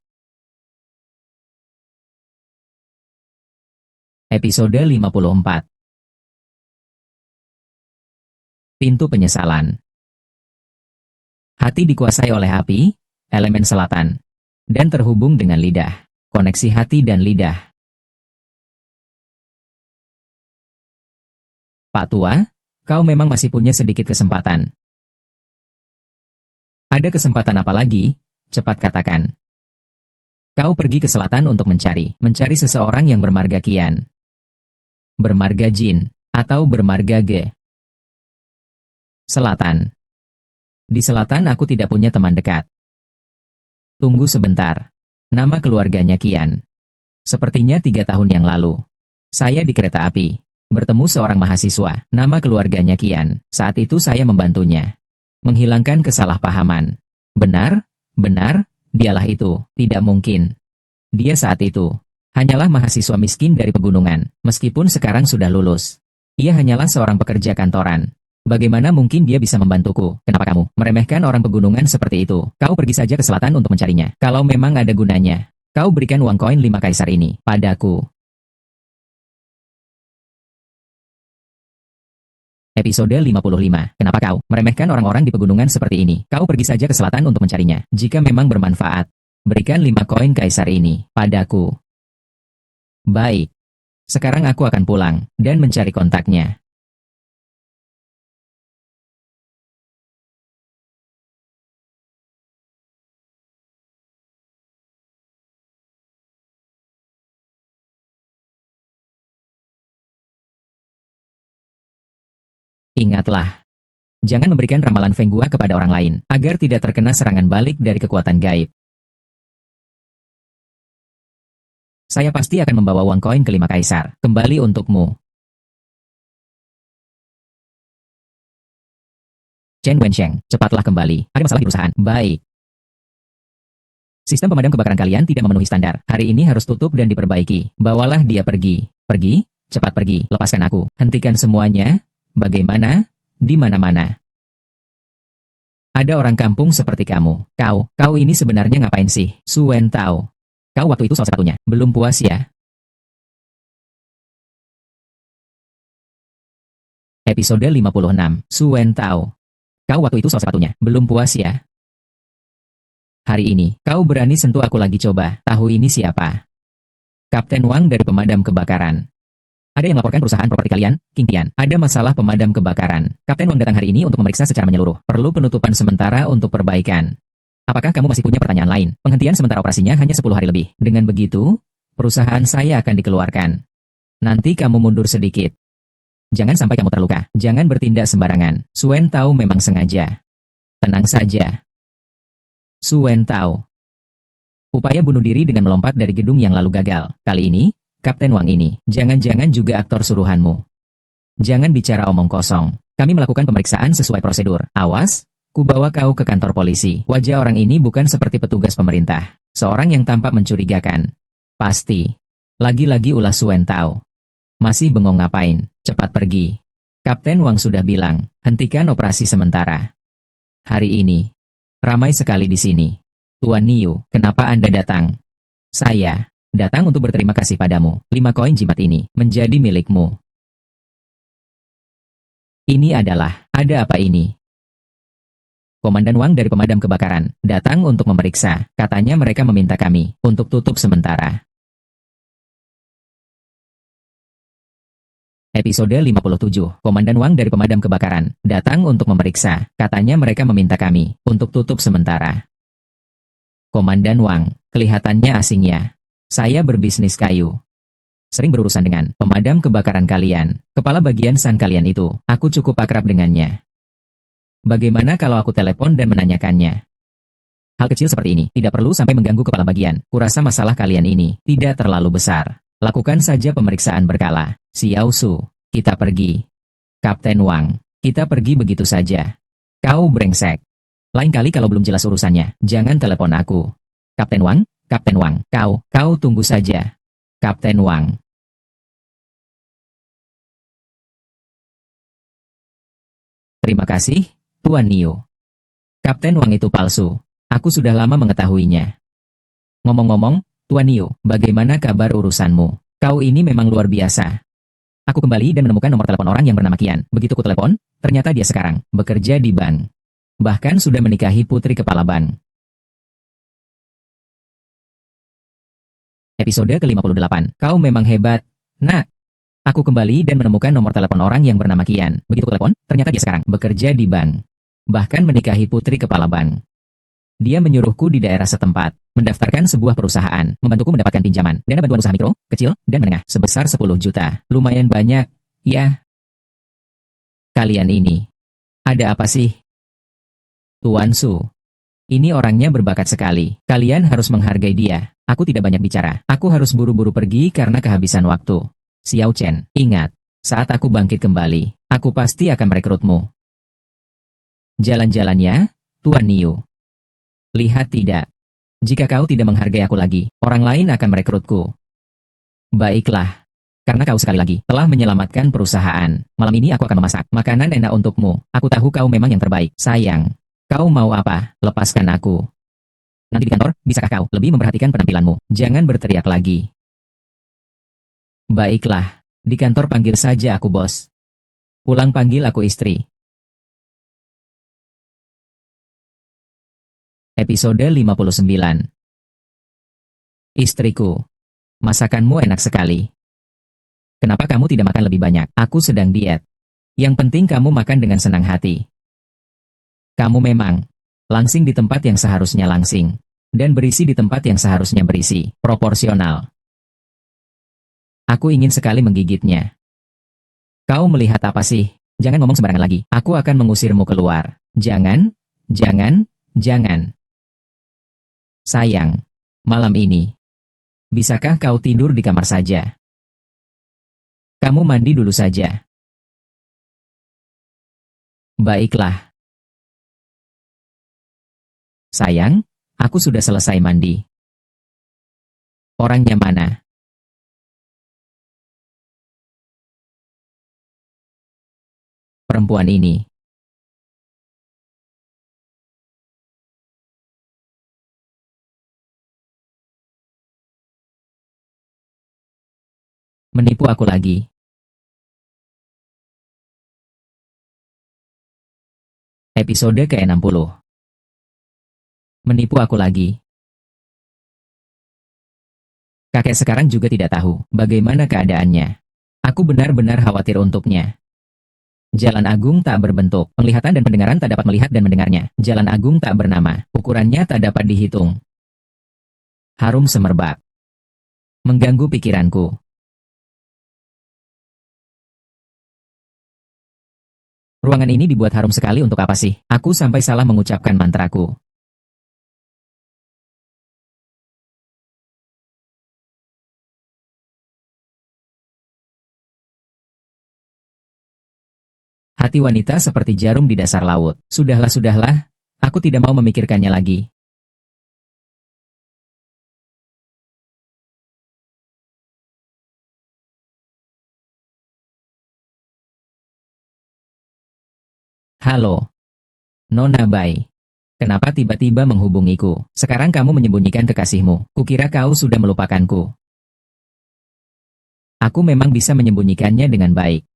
Episode 54. Pintu penyesalan. Hati dikuasai oleh api, elemen selatan, dan terhubung dengan lidah. Koneksi hati dan lidah. Pak Tua, kau memang masih punya sedikit kesempatan. Ada kesempatan apa lagi? Cepat katakan. Kau pergi ke selatan untuk mencari seseorang yang bermarga Kian. Bermarga Jin, atau bermarga Ge. Selatan. Di selatan aku tidak punya teman dekat. Tunggu sebentar. Nama keluarganya Kian. Sepertinya 3 tahun yang lalu. Saya di kereta api. Bertemu seorang mahasiswa. Nama keluarganya Kian. Saat itu saya membantunya. Menghilangkan kesalahpahaman. Benar? Benar? Dialah itu. Tidak mungkin. Dia saat itu hanyalah mahasiswa miskin dari pegunungan. Meskipun sekarang sudah lulus. Ia hanyalah seorang pekerja kantoran. Bagaimana mungkin dia bisa membantuku? Kenapa kamu meremehkan orang pegunungan seperti itu? Kau pergi saja ke selatan untuk mencarinya. Kalau memang ada gunanya, kau berikan uang koin 5 kaisar ini padaku. Episode 55. Kenapa kau meremehkan orang-orang di pegunungan seperti ini? Kau pergi saja ke selatan untuk mencarinya. Jika memang bermanfaat, berikan 5 koin kaisar ini padaku. Baik. Sekarang aku akan pulang dan mencari kontaknya. Ingatlah, jangan memberikan ramalan Feng Gua kepada orang lain, agar tidak terkena serangan balik dari kekuatan gaib. Saya pasti akan membawa uang koin ke 5 kaisar, kembali untukmu. Chen Wensheng, cepatlah kembali. Ada masalah di perusahaan. Baik. Sistem pemadam kebakaran kalian tidak memenuhi standar. Hari ini harus tutup dan diperbaiki. Bawalah dia pergi. Pergi? Cepat pergi. Lepaskan aku. Hentikan semuanya. Bagaimana? Di mana-mana. Ada orang kampung seperti kamu. Kau ini sebenarnya ngapain sih? Su Wen Tao. Kau waktu itu soal sepatunya. Belum puas ya? Episode 56. Su Wen Tao. Kau waktu itu soal sepatunya. Belum puas ya? Hari ini, kau berani sentuh aku lagi coba. Tahu ini siapa? Kapten Wang dari pemadam kebakaran. Ada yang melaporkan perusahaan properti kalian, King Tian. Ada masalah pemadam kebakaran. Kapten Wang datang hari ini untuk memeriksa secara menyeluruh. Perlu penutupan sementara untuk perbaikan. Apakah kamu masih punya pertanyaan lain? Penghentian sementara operasinya hanya 10 hari lebih. Dengan begitu, perusahaan saya akan dikeluarkan. Nanti kamu mundur sedikit. Jangan sampai kamu terluka. Jangan bertindak sembarangan. Su Wen tahu memang sengaja. Tenang saja. Su Wen Tao. Upaya bunuh diri dengan melompat dari gedung yang lalu gagal. Kali ini, Kapten Wang ini, jangan-jangan juga aktor suruhanmu. Jangan bicara omong kosong. Kami melakukan pemeriksaan sesuai prosedur. Awas, ku bawa kau ke kantor polisi. Wajah orang ini bukan seperti petugas pemerintah. Seorang yang tampak mencurigakan. Pasti. Lagi-lagi ulah Su Wen Tao. Masih bengong ngapain? Cepat pergi. Kapten Wang sudah bilang, hentikan operasi sementara. Hari ini, ramai sekali di sini. Tuan Niu, kenapa Anda datang? Saya datang untuk berterima kasih padamu. 5 koin jimat ini menjadi milikmu. Ini adalah, ada apa ini? Komandan Wang dari pemadam kebakaran datang untuk memeriksa. Katanya mereka meminta kami untuk tutup sementara. Episode 57. Komandan Wang dari pemadam kebakaran datang untuk memeriksa. Katanya mereka meminta kami untuk tutup sementara. Komandan Wang, kelihatannya asing ya. Saya berbisnis kayu. Sering berurusan dengan pemadam kebakaran kalian. Kepala bagian San kalian itu, aku cukup akrab dengannya. Bagaimana kalau aku telepon dan menanyakannya? Hal kecil seperti ini tidak perlu sampai mengganggu kepala bagian. Kurasa masalah kalian ini tidak terlalu besar. Lakukan saja pemeriksaan berkala. Xiao Su, kita pergi. Kapten Wang, kita pergi begitu saja. Kau brengsek. Lain kali kalau belum jelas urusannya, jangan telepon aku. Kapten Wang, kau tunggu saja. Kapten Wang. Terima kasih, Tuan Niu. Kapten Wang itu palsu. Aku sudah lama mengetahuinya. Ngomong-ngomong, Tuan Niu, bagaimana kabar urusanmu? Kau ini memang luar biasa. Aku kembali dan menemukan nomor telepon orang yang bernama Kian. Begitu ku telepon, ternyata dia sekarang bekerja di bank. Bahkan sudah menikahi putri kepala bank. Episode ke-58. Kau memang hebat. Nah, aku kembali dan menemukan nomor telepon orang yang bernama Kian. Begitu ku telepon, ternyata dia sekarang bekerja di bank. Bahkan menikahi putri kepala bank. Dia menyuruhku di daerah setempat, mendaftarkan sebuah perusahaan, membantuku mendapatkan pinjaman, dana bantuan usaha mikro, kecil, dan menengah, sebesar 10 juta. Lumayan banyak, ya. Kalian ini, ada apa sih? Tuan Su, ini orangnya berbakat sekali. Kalian harus menghargai dia. Aku tidak banyak bicara. Aku harus buru-buru pergi karena kehabisan waktu. Xiao Chen, ingat, saat aku bangkit kembali, aku pasti akan merekrutmu. Jalan-jalannya, Tuan Niu. Lihat tidak. Jika kau tidak menghargai aku lagi, orang lain akan merekrutku. Baiklah. Karena kau sekali lagi telah menyelamatkan perusahaan. Malam ini aku akan memasak makanan enak untukmu. Aku tahu kau memang yang terbaik. Sayang. Kau mau apa? Lepaskan aku. Nanti di kantor, bisakah kau lebih memperhatikan penampilanmu? Jangan berteriak lagi. Baiklah. Di kantor panggil saja aku bos. Pulang panggil aku istri. Episode 59. Istriku, masakanmu enak sekali. Kenapa kamu tidak makan lebih banyak? Aku sedang diet. Yang penting kamu makan dengan senang hati. Kamu memang langsing di tempat yang seharusnya langsing, dan berisi di tempat yang seharusnya berisi, proporsional. Aku ingin sekali menggigitnya. Kau melihat apa sih? Jangan ngomong sembarangan lagi. Aku akan mengusirmu keluar. Jangan, jangan, jangan. Sayang, malam ini, bisakah kau tidur di kamar saja? Kamu mandi dulu saja. Baiklah. Sayang, Aku sudah selesai mandi. Orangnya mana? Perempuan ini. Menipu aku lagi. Episode ke-60. Menipu aku lagi. Kakek sekarang juga tidak tahu bagaimana keadaannya. Aku benar-benar khawatir untuknya. Jalan agung tak berbentuk, penglihatan dan pendengaran tak dapat melihat dan mendengarnya. Jalan agung tak bernama, ukurannya tak dapat dihitung. Harum semerbak. Mengganggu pikiranku. Ruangan ini dibuat harum sekali untuk apa sih? Aku sampai salah mengucapkan mantraku. Hati wanita seperti jarum di dasar laut. Sudahlah, sudahlah. Aku tidak mau memikirkannya lagi. Halo, Nona Bai. Kenapa tiba-tiba menghubungiku? Sekarang kamu menyembunyikan kekasihmu. Kukira kau sudah melupakanku. Aku memang bisa menyembunyikannya dengan baik.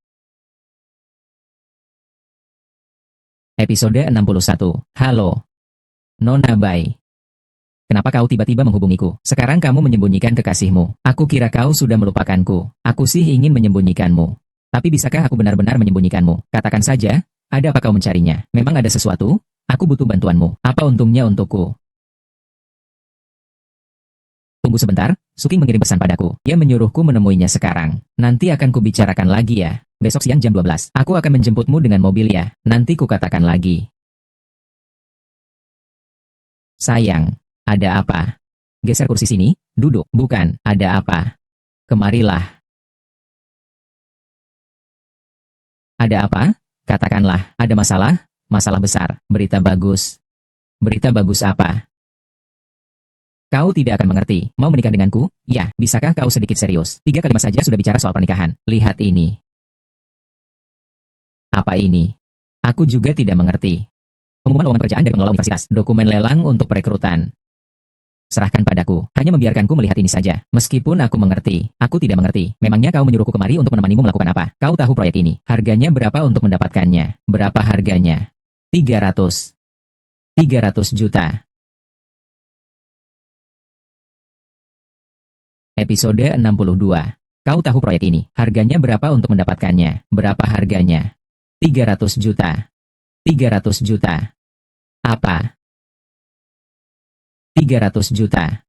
Episode 61. Halo, Nona Bai. Kenapa kau tiba-tiba menghubungiku? Sekarang kamu menyembunyikan kekasihmu. Aku kira kau sudah melupakanku. Aku sih ingin menyembunyikanmu. Tapi bisakah aku benar-benar menyembunyikanmu? Katakan saja, ada apa kau mencarinya? Memang ada sesuatu? Aku butuh bantuanmu. Apa untungnya untukku? Tunggu sebentar, Suking mengirim pesan padaku. Dia menyuruhku menemuinya sekarang. Nanti akan kubicarakan lagi ya. Besok siang jam 12. Aku akan menjemputmu dengan mobil ya. Nanti kukatakan lagi. Sayang, ada apa? Geser kursi sini, duduk. Bukan, ada apa? Kemarilah. Ada apa? Katakanlah, ada masalah? Masalah besar. Berita bagus. Berita bagus apa? Kau tidak akan mengerti. Mau menikah denganku? Ya, bisakah kau sedikit serius? 3 kalimat saja sudah bicara soal pernikahan. Lihat ini. Apa ini? Aku juga tidak mengerti. Pengumuman lowongan pekerjaan dari pengelola universitas. Dokumen lelang untuk perekrutan. Serahkan padaku. Hanya membiarkanku melihat ini saja. Meskipun aku mengerti. Aku tidak mengerti. Memangnya kau menyuruhku kemari untuk menemanimu melakukan apa? Kau tahu proyek ini. Harganya berapa untuk mendapatkannya? Berapa harganya? 300. 300 juta. Episode 62. Kau tahu proyek ini. Harganya berapa untuk mendapatkannya? Berapa harganya? 300 juta. 300 juta. Apa? 300 juta.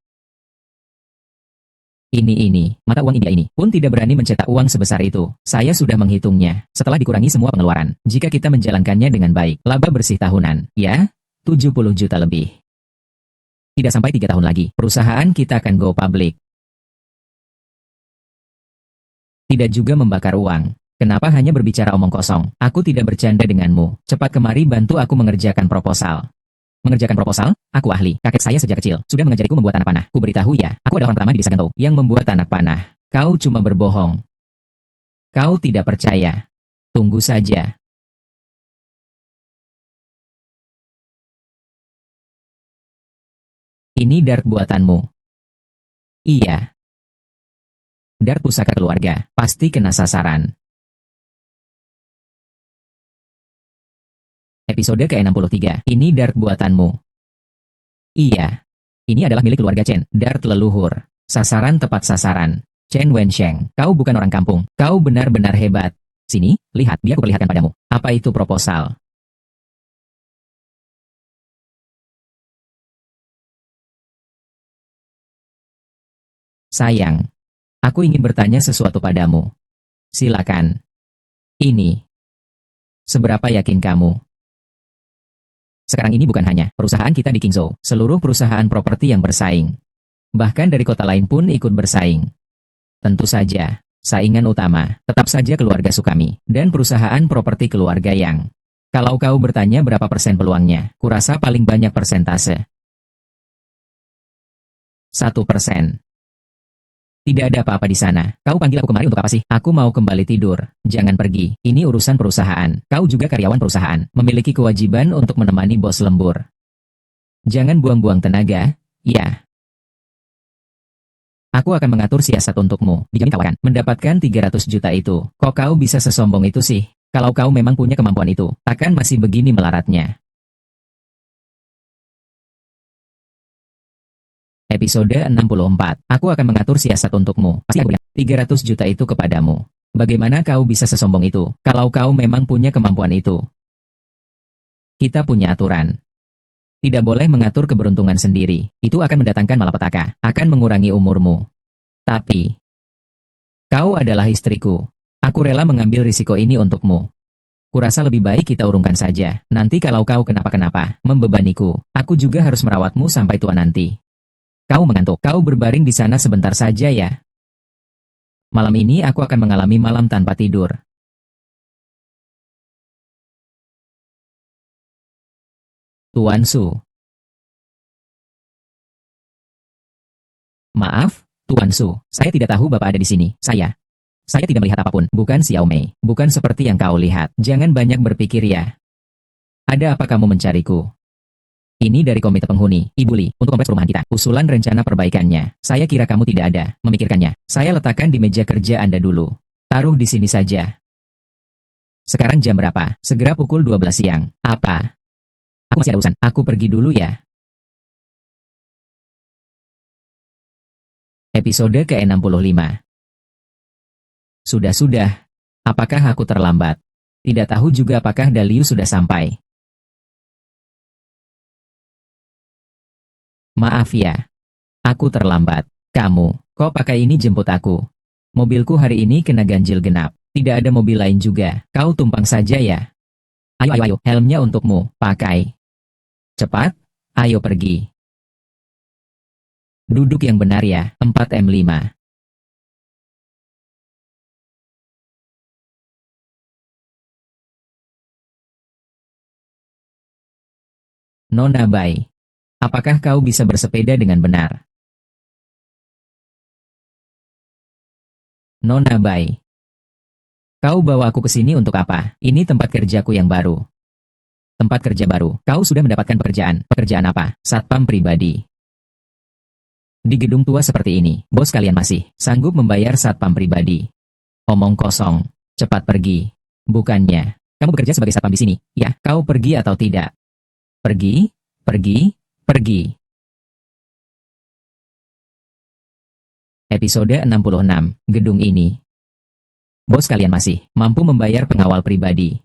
Ini. Mata uang India ini pun tidak berani mencetak uang sebesar itu. Saya sudah menghitungnya. Setelah dikurangi semua pengeluaran. Jika kita menjalankannya dengan baik, laba bersih tahunan. Ya, 70 juta lebih. Tidak sampai 3 tahun lagi, perusahaan kita akan go public. Tidak juga membakar uang. Kenapa hanya berbicara omong kosong? Aku tidak bercanda denganmu. Cepat kemari bantu aku mengerjakan proposal. Mengerjakan proposal? Aku ahli. Kakek saya sejak kecil sudah mengajariku membuat anak panah. Ku beritahu ya, aku adalah orang pertama di desa Gento yang membuat anak panah. Kau cuma berbohong. Kau tidak percaya. Tunggu saja. Ini dart buatanmu. Iya. Dart pusaka keluarga. Pasti kena sasaran. Episode ke-63. Ini dart buatanmu. Iya. Ini adalah milik keluarga Chen. Dart leluhur. Sasaran tepat sasaran. Chen Wensheng. Kau bukan orang kampung. Kau benar-benar hebat. Sini, lihat. Biar aku perlihatkan padamu. Apa itu proposal? Sayang. Aku ingin bertanya sesuatu padamu. Silakan. Ini. Seberapa yakin kamu? Sekarang ini bukan hanya perusahaan kita di Qingzhou, seluruh perusahaan properti yang bersaing. Bahkan dari kota lain pun ikut bersaing. Tentu saja, saingan utama tetap saja keluarga Sukami dan perusahaan properti keluarga Yang. Kalau kau bertanya berapa persen peluangnya, kurasa paling banyak persentase. 1%. Tidak ada apa-apa di sana. Kau panggil aku kemari untuk apa sih? Aku mau kembali tidur. Jangan pergi. Ini urusan perusahaan. Kau juga karyawan perusahaan. Memiliki kewajiban untuk menemani bos lembur. Jangan buang-buang tenaga. Ya. Aku akan mengatur siasat untukmu. Dijamin kau akan mendapatkan 300 juta itu. Kok kau bisa sesombong itu sih? Kalau kau memang punya kemampuan itu, takkan masih begini melaratnya. Episode 64. Aku akan mengatur siasat untukmu. Pasti aku bilang 300 juta itu kepadamu. Bagaimana kau bisa sesombong itu, kalau kau memang punya kemampuan itu? Kita punya aturan. Tidak boleh mengatur keberuntungan sendiri. Itu akan mendatangkan malapetaka, akan mengurangi umurmu. Tapi, kau adalah istriku. Aku rela mengambil risiko ini untukmu. Kurasa lebih baik kita urungkan saja. Nanti kalau kau kenapa-kenapa, membebaniku. Aku juga harus merawatmu sampai tua nanti. Kau mengantuk. Kau berbaring di sana sebentar saja ya. Malam ini aku akan mengalami malam tanpa tidur. Tuan Su. Maaf, Tuan Su. Saya tidak tahu Bapak ada di sini. Saya tidak melihat apapun. Bukan Xiao Mei. Bukan seperti yang kau lihat. Jangan banyak berpikir ya. Ada apa kamu mencariku? Ini dari komite penghuni, Ibu Li, untuk kompleks perumahan kita. Usulan rencana perbaikannya. Saya kira kamu tidak ada memikirkannya. Saya letakkan di meja kerja Anda dulu. Taruh di sini saja. Sekarang jam berapa? Segera pukul 12 siang. Apa? Aku masih ada urusan. Aku pergi dulu ya. Episode ke-65. Sudah. Apakah aku terlambat? Tidak tahu juga apakah Dalius sudah sampai. Maaf ya. Aku terlambat. Kamu, kok pakai ini jemput aku? Mobilku hari ini kena ganjil genap. Tidak ada mobil lain juga. Kau tumpang saja ya. Ayo. Helmnya untukmu. Pakai. Cepat. Ayo pergi. Duduk yang benar ya. 4M5. Nona Bai. Apakah kau bisa bersepeda dengan benar? Nona Bai. Kau bawa aku ke sini untuk apa? Ini tempat kerjaku yang baru. Tempat kerja baru. Kau sudah mendapatkan pekerjaan. Pekerjaan apa? Satpam pribadi. Di gedung tua seperti ini, bos kalian masih sanggup membayar satpam pribadi. Omong kosong. Cepat pergi. Bukannya, kamu bekerja sebagai satpam di sini. Ya, kau pergi atau tidak? Pergi. Episode 66. Gedung ini. Bos kalian masih mampu membayar pengawal pribadi.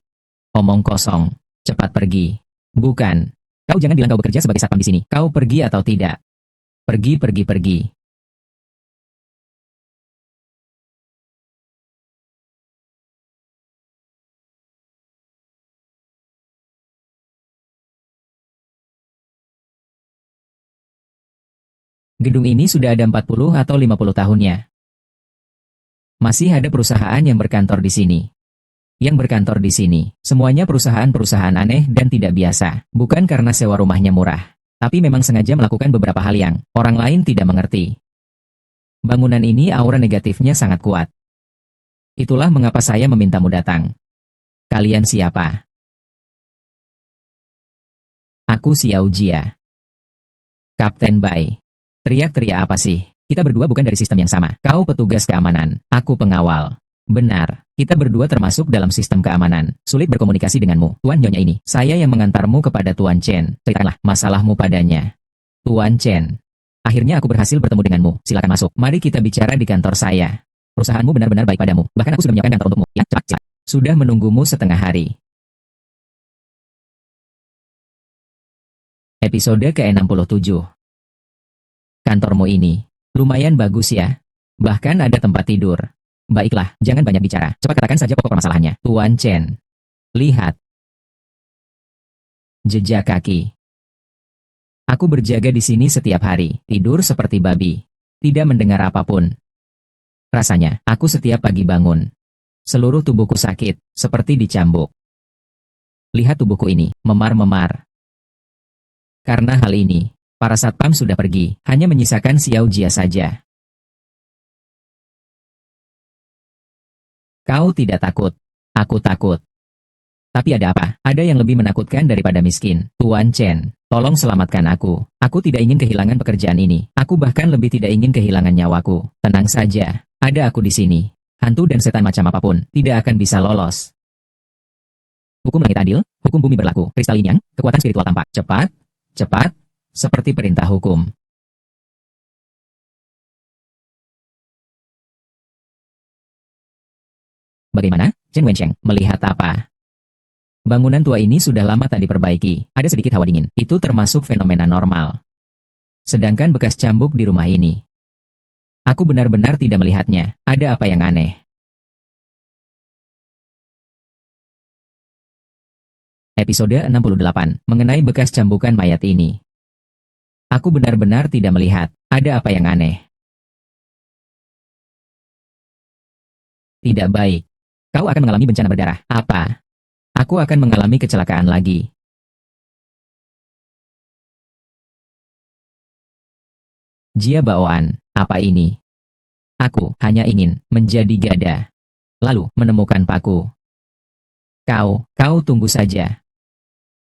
Omong kosong. Cepat pergi. Bukan. Kau jangan bilang kau bekerja sebagai satpam di sini. Kau pergi atau tidak? Pergi. Gedung ini sudah ada 40 atau 50 tahunnya. Masih ada perusahaan yang berkantor di sini. Yang berkantor di sini, semuanya perusahaan-perusahaan aneh dan tidak biasa. Bukan karena sewa rumahnya murah, tapi memang sengaja melakukan beberapa hal yang orang lain tidak mengerti. Bangunan ini aura negatifnya sangat kuat. Itulah mengapa saya memintamu datang. Kalian siapa? Aku Xiao Jia. Kapten Bai. Teriak-teriak apa sih? Kita berdua bukan dari sistem yang sama. Kau petugas keamanan, aku pengawal. Benar, kita berdua termasuk dalam sistem keamanan. Sulit berkomunikasi denganmu, Tuan Nyonya ini. Saya yang mengantarmu kepada Tuan Chen. Ceritakanlah masalahmu padanya. Tuan Chen. Akhirnya aku berhasil bertemu denganmu. Silakan masuk. Mari kita bicara di kantor saya. Perusahaanmu benar-benar baik padamu. Bahkan aku sudah menyiapkan kantor untukmu. Ya, cepat. Sudah menunggumu setengah hari. Episode ke-67. Kantormu ini lumayan bagus ya. Bahkan ada tempat tidur. Baiklah, jangan banyak bicara. Cepat katakan saja pokok permasalahannya. Tuan Chen. Lihat. Jejak kaki. Aku berjaga di sini setiap hari. Tidur seperti babi. Tidak mendengar apapun. Rasanya, aku setiap pagi bangun. Seluruh tubuhku sakit, seperti dicambuk. Lihat tubuhku ini, memar-memar. Karena hal ini, Para satpam sudah pergi, hanya menyisakan Xiao Jia saja. Kau tidak takut. Aku takut. Tapi ada apa? Ada yang lebih menakutkan daripada miskin. Tuan Chen, tolong selamatkan aku. Aku tidak ingin kehilangan pekerjaan ini. Aku bahkan lebih tidak ingin kehilangan nyawaku. Tenang saja, ada aku di sini. Hantu dan setan macam apapun tidak akan bisa lolos. Hukum langit adil, hukum bumi berlaku. Kristal yin yang, kekuatan spiritual tampak. Cepat, cepat, seperti perintah hukum. Bagaimana, Chen Wensheng, melihat apa? Bangunan tua ini sudah lama tak diperbaiki, ada sedikit hawa dingin. Itu termasuk fenomena normal. Sedangkan bekas cambuk di rumah ini. Aku benar-benar tidak melihatnya, ada apa yang aneh. Episode 68, mengenai bekas cambukan mayat ini. Aku benar-benar tidak melihat, ada apa yang aneh. Tidak baik. Kau akan mengalami bencana berdarah. Apa? Aku akan mengalami kecelakaan lagi. Jia Baoan, apa ini? Aku hanya ingin menjadi gada. Lalu menemukan paku. Kau tunggu saja.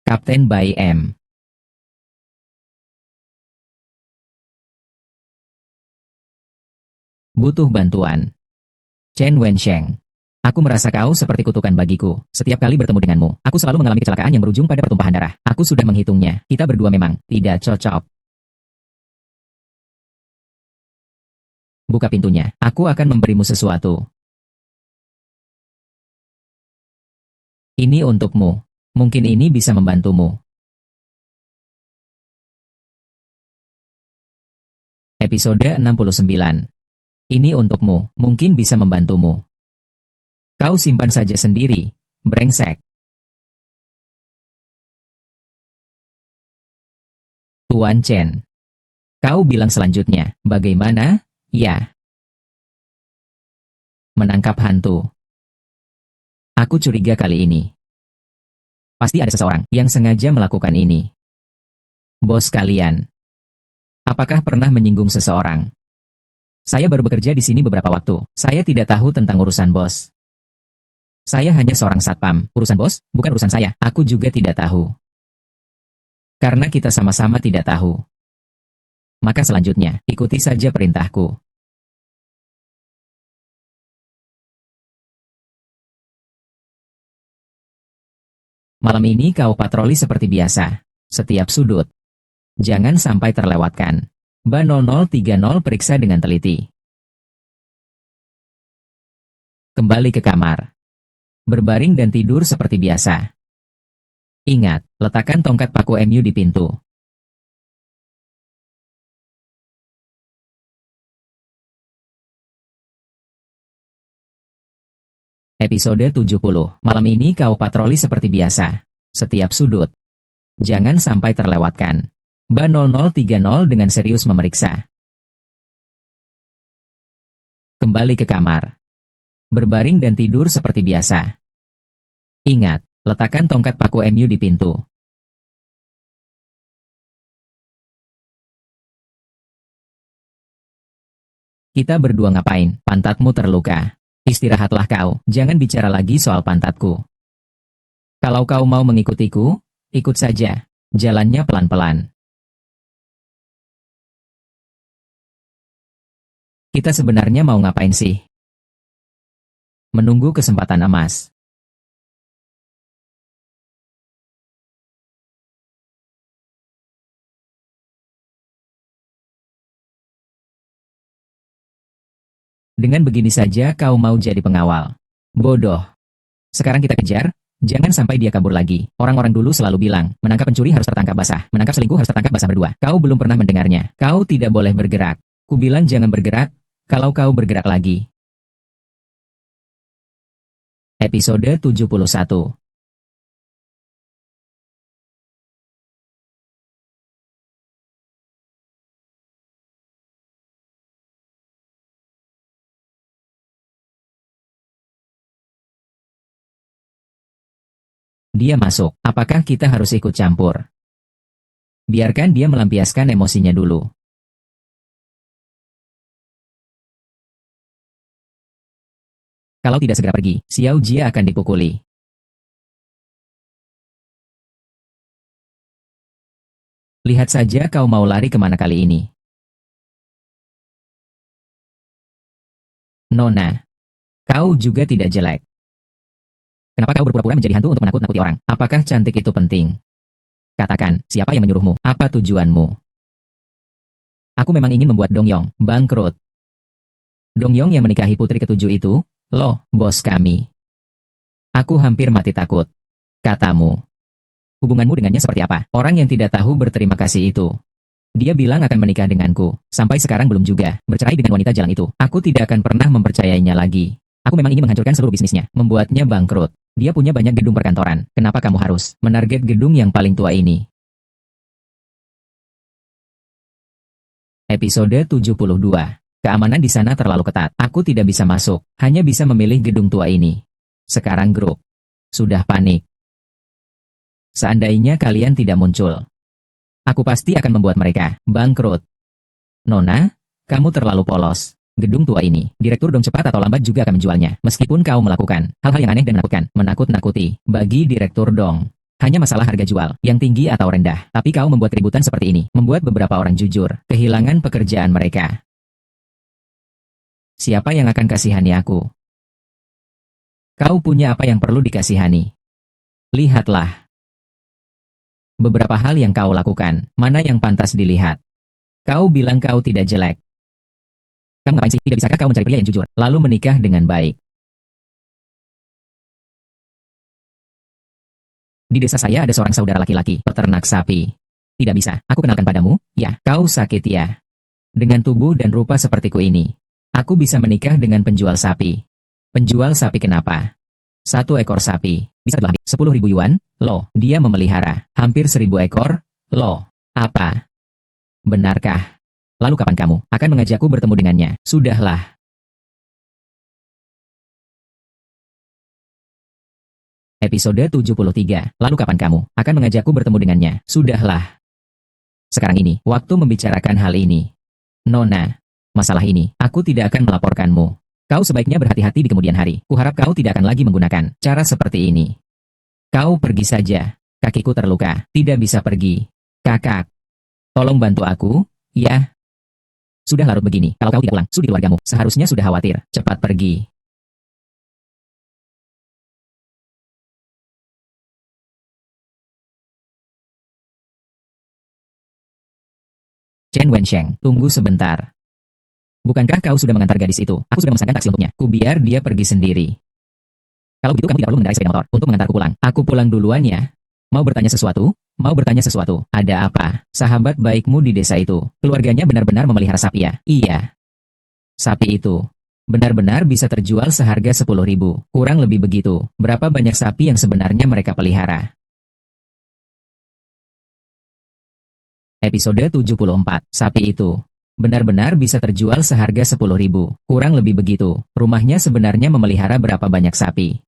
Kapten Bai M. Butuh bantuan. Chen Wensheng. Aku merasa kau seperti kutukan bagiku. Setiap kali bertemu denganmu, aku selalu mengalami kecelakaan yang berujung pada pertumpahan darah. Aku sudah menghitungnya. Kita berdua memang tidak cocok. Buka pintunya. Aku akan memberimu sesuatu. Ini untukmu. Mungkin ini bisa membantumu. Episode 69. Ini untukmu. Mungkin bisa membantumu. Kau simpan saja sendiri. Brengsek. Tuan Chen. Kau bilang selanjutnya. Bagaimana? Ya. Menangkap hantu. Aku curiga kali ini. Pasti ada seseorang yang sengaja melakukan ini. Bos kalian. Apakah pernah menyinggung seseorang? Saya baru bekerja di sini beberapa waktu. Saya tidak tahu tentang urusan bos. Saya hanya seorang satpam. Urusan bos, bukan urusan saya. Aku juga tidak tahu. Karena kita sama-sama tidak tahu. Maka selanjutnya, ikuti saja perintahku. Malam ini kau patroli seperti biasa. Setiap sudut. Jangan sampai terlewatkan. Ba 0030 periksa dengan teliti. Kembali ke kamar. Berbaring dan tidur seperti biasa. Ingat, letakkan tongkat paku MU di pintu. Episode 70. Malam ini kau patroli seperti biasa. Setiap sudut. Jangan sampai terlewatkan. Ba 0030 dengan serius memeriksa. Kembali ke kamar. Berbaring dan tidur seperti biasa. Ingat, letakkan tongkat paku MU di pintu. Kita berdua ngapain? Pantatmu terluka. Istirahatlah kau, jangan bicara lagi soal pantatku. Kalau kau mau mengikutiku, ikut saja. Jalannya pelan-pelan. Kita sebenarnya mau ngapain sih? Menunggu kesempatan emas. Dengan begini saja kau mau jadi pengawal. Bodoh. Sekarang kita kejar, jangan sampai dia kabur lagi. Orang-orang dulu selalu bilang, menangkap pencuri harus tertangkap basah, menangkap selingkuh harus tertangkap basah berdua. Kau belum pernah mendengarnya. Kau tidak boleh bergerak. Kubilang jangan bergerak, kalau kau bergerak lagi. Episode 71. Dia masuk. Apakah kita harus ikut campur? Biarkan dia melampiaskan emosinya dulu. Kalau tidak segera pergi, Xiao Jia akan dipukuli. Lihat saja kau mau lari kemana kali ini. Nona, kau juga tidak jelek. Kenapa kau berpura-pura menjadi hantu untuk menakut-nakuti orang? Apakah cantik itu penting? Katakan, siapa yang menyuruhmu? Apa tujuanmu? Aku memang ingin membuat Dongyong bangkrut. Dongyong yang menikahi putri ketujuh itu, loh, bos kami. Aku hampir mati takut. Katamu. Hubunganmu dengannya seperti apa? Orang yang tidak tahu berterima kasih itu. Dia bilang akan menikah denganku. Sampai sekarang belum juga. Bercerai dengan wanita jalan itu. Aku tidak akan pernah mempercayainya lagi. Aku memang ingin menghancurkan seluruh bisnisnya. Membuatnya bangkrut. Dia punya banyak gedung perkantoran. Kenapa kamu harus menarget gedung yang paling tua ini? Episode 72. Keamanan di sana terlalu ketat. Aku tidak bisa masuk. Hanya bisa memilih gedung tua ini. Sekarang grup sudah panik. Seandainya kalian tidak muncul, aku pasti akan membuat mereka bangkrut. Nona, kamu terlalu polos. Gedung tua ini, Direktur Dong cepat atau lambat juga akan menjualnya. Meskipun kau melakukan hal-hal yang aneh dan menakutkan, menakut-nakuti, bagi Direktur Dong. Hanya masalah harga jual, yang tinggi atau rendah. Tapi kau membuat keributan seperti ini, membuat beberapa orang jujur, kehilangan pekerjaan mereka. Siapa yang akan kasihani aku? Kau punya apa yang perlu dikasihani? Lihatlah. Beberapa hal yang kau lakukan, mana yang pantas dilihat? Kau bilang kau tidak jelek. Kamu ngapain sih? Tidak bisakah kau mencari pria yang jujur, lalu menikah dengan baik? Di desa saya ada seorang saudara laki-laki, peternak sapi. Tidak bisa, aku kenalkan padamu, ya, kau sakit ya. Dengan tubuh dan rupa sepertiku ini, aku bisa menikah dengan penjual sapi. Penjual sapi kenapa? 1 ekor sapi, bisa beli 10.000 yuan, loh, dia memelihara hampir 1.000 ekor, loh, apa? Benarkah? Lalu kapan kamu akan mengajakku bertemu dengannya? Sudahlah. Episode 73, lalu kapan kamu akan mengajakku bertemu dengannya? Sudahlah. Sekarang ini, waktu membicarakan hal ini. Nona, masalah ini, aku tidak akan melaporkanmu. Kau sebaiknya berhati-hati di kemudian hari. Kuharap kau tidak akan lagi menggunakan cara seperti ini. Kau pergi saja. Kakiku terluka. Tidak bisa pergi. Kakak. Tolong bantu aku, ya. Sudah larut begini. Kalau kau tidak pulang, sudi keluargamu seharusnya sudah khawatir. Cepat pergi. Chen Wensheng, tunggu sebentar. Bukankah kau sudah mengantar gadis itu? Aku sudah memesankan taksi untuknya. Ku biar dia pergi sendiri. Kalau begitu kamu tidak perlu mengendarai sepeda motor untuk mengantarku pulang. Aku pulang duluan ya. Mau bertanya sesuatu? Mau bertanya sesuatu? Ada apa? Sahabat baikmu di desa itu, keluarganya benar-benar memelihara sapi ya? Iya. Sapi itu benar-benar bisa terjual seharga 10.000. Kurang lebih begitu. Berapa banyak sapi yang sebenarnya mereka pelihara? Episode 74. Sapi itu benar-benar bisa terjual seharga 10.000. Kurang lebih begitu. Rumahnya sebenarnya memelihara berapa banyak sapi?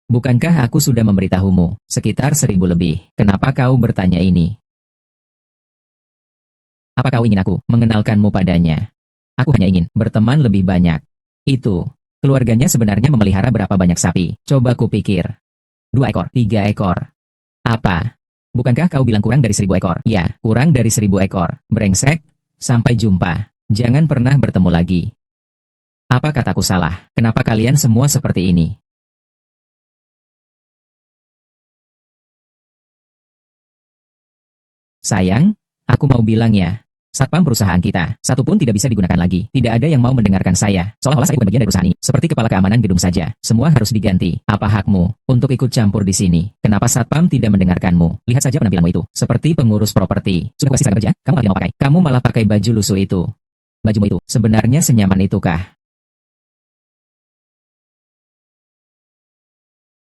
Bukankah aku sudah memberitahumu? Sekitar 1.000 lebih. Kenapa kau bertanya ini? Apa kau ingin aku mengenalkanmu padanya? Aku hanya ingin berteman lebih banyak. Itu. Keluarganya sebenarnya memelihara berapa banyak sapi? Coba kupikir. 2 ekor, 3 ekor. Apa? Bukankah kau bilang kurang dari 1.000 ekor? Ya, kurang dari 1.000 ekor. Brengsek. Sampai jumpa. Jangan pernah bertemu lagi. Apa kataku salah? Kenapa kalian semua seperti ini? Sayang, aku mau bilang ya. Satpam perusahaan kita, satu pun tidak bisa digunakan lagi. Tidak ada yang mau mendengarkan saya. Seolah-olah saya bukan bagian dari perusahaan ini. Seperti kepala keamanan gedung saja. Semua harus diganti. Apa hakmu untuk ikut campur di sini? Kenapa Satpam tidak mendengarkanmu? Lihat saja penampilanmu itu. Seperti pengurus properti. Sudah kuasih seragam kerja? Kamu malah mau pakai. Kamu malah pakai baju lusuh itu. Bajumu itu, sebenarnya senyaman itukah?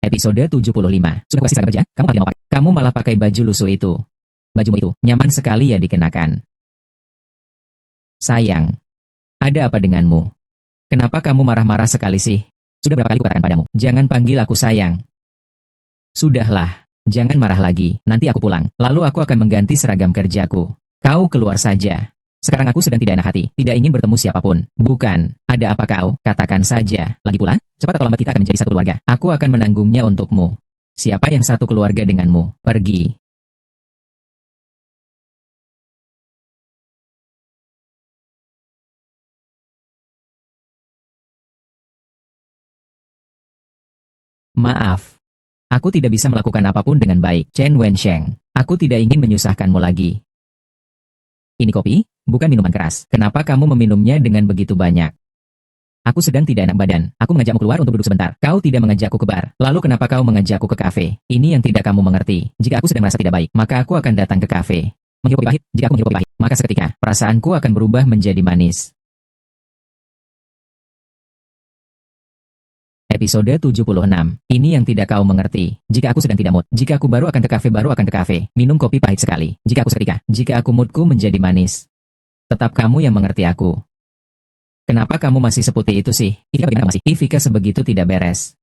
Episode 75. Sudah kuasih seragam kerja? Kamu malah mau pakai. Kamu malah pakai baju lusuh itu. Bajumu itu, nyaman sekali ya dikenakan. Sayang, ada apa denganmu? Kenapa kamu marah-marah sekali sih? Sudah berapa kali kukatakan padamu, jangan panggil aku sayang. Sudahlah, Jangan marah lagi, nanti aku pulang. Lalu aku akan mengganti seragam kerjaku. Kau keluar saja. Sekarang aku sedang tidak enak hati, tidak ingin bertemu siapapun. Bukan, ada apa kau? Katakan saja. Lagi pula, cepat atau lambat kita akan menjadi satu keluarga. Aku akan menanggungnya untukmu. Siapa yang satu keluarga denganmu? Pergi. Maaf. Aku tidak bisa melakukan apapun dengan baik. Chen Wensheng. Aku tidak ingin menyusahkanmu lagi. Ini kopi, bukan minuman keras. Kenapa kamu meminumnya dengan begitu banyak? Aku sedang tidak enak badan. Aku mengajakmu keluar untuk duduk sebentar. Kau tidak mengajakku ke bar. Lalu kenapa kau mengajakku ke kafe? Ini yang tidak kamu mengerti. Jika aku sedang merasa tidak baik, maka aku akan datang ke kafe. Menghirup kopi pahit. Jika aku menghirup kopi pahit, maka seketika, perasaanku akan berubah menjadi manis. Episode 76. Ini yang tidak kau mengerti. Jika aku sedang tidak mood, jika aku baru akan ke kafe, minum kopi pahit sekali. Jika aku seketika, jika aku moodku menjadi manis. Tetap kamu yang mengerti aku. Kenapa kamu masih seperti itu sih? Ivika bagaimana masih? Ivika sebegitu tidak beres.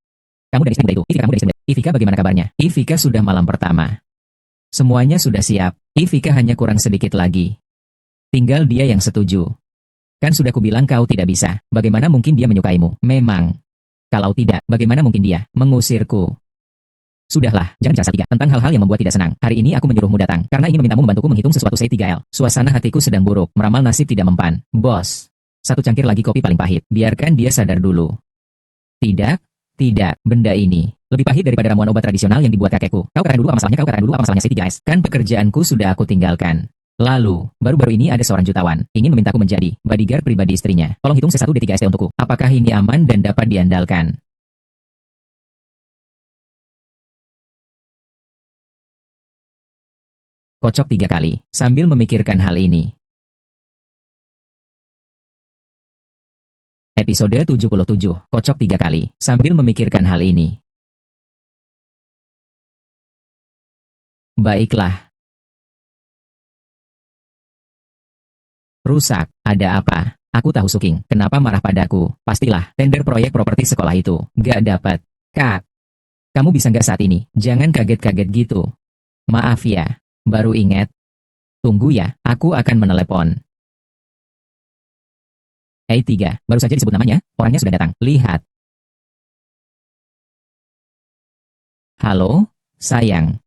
Kamu dan istri muda itu. Ivika, kamu dan istri muda. Ivika bagaimana kabarnya? Ivika sudah malam pertama. Semuanya sudah siap. Ivika hanya kurang sedikit lagi. Tinggal dia yang setuju. Kan sudah kubilang kau tidak bisa. Bagaimana mungkin dia menyukaimu? Memang. Kalau tidak, bagaimana mungkin dia mengusirku? Sudahlah, jangan bicara tiga tentang hal-hal yang membuat tidak senang. Hari ini aku menyuruhmu datang, karena ingin memintamu membantuku menghitung sesuatu C3L. Suasana hatiku sedang buruk, meramal nasib tidak mempan. Bos, satu cangkir lagi kopi paling pahit. Biarkan dia sadar dulu. Tidak, tidak, benda ini lebih pahit daripada ramuan obat tradisional yang dibuat kakekku. Kau katakan dulu apa masalahnya, kau katakan dulu apa masalahnya C3S. Kan pekerjaanku sudah aku tinggalkan. Lalu, baru-baru ini ada seorang jutawan, ingin memintaku menjadi bodyguard pribadi istrinya. Tolong hitung C1D3ST untukku. Apakah ini aman dan dapat diandalkan? Kocok 3 kali, sambil memikirkan hal ini. Episode 77, kocok 3 kali, sambil memikirkan hal ini. Baiklah. Rusak, ada apa? Aku tahu Suking, kenapa marah padaku? Pastilah, tender proyek properti sekolah itu. Gak dapat. Kak, kamu bisa nggak saat ini? Jangan kaget-kaget gitu. Maaf ya, baru ingat. Tunggu ya, aku akan menelepon. A3, baru saja disebut namanya, orangnya sudah datang. Lihat. Halo, sayang.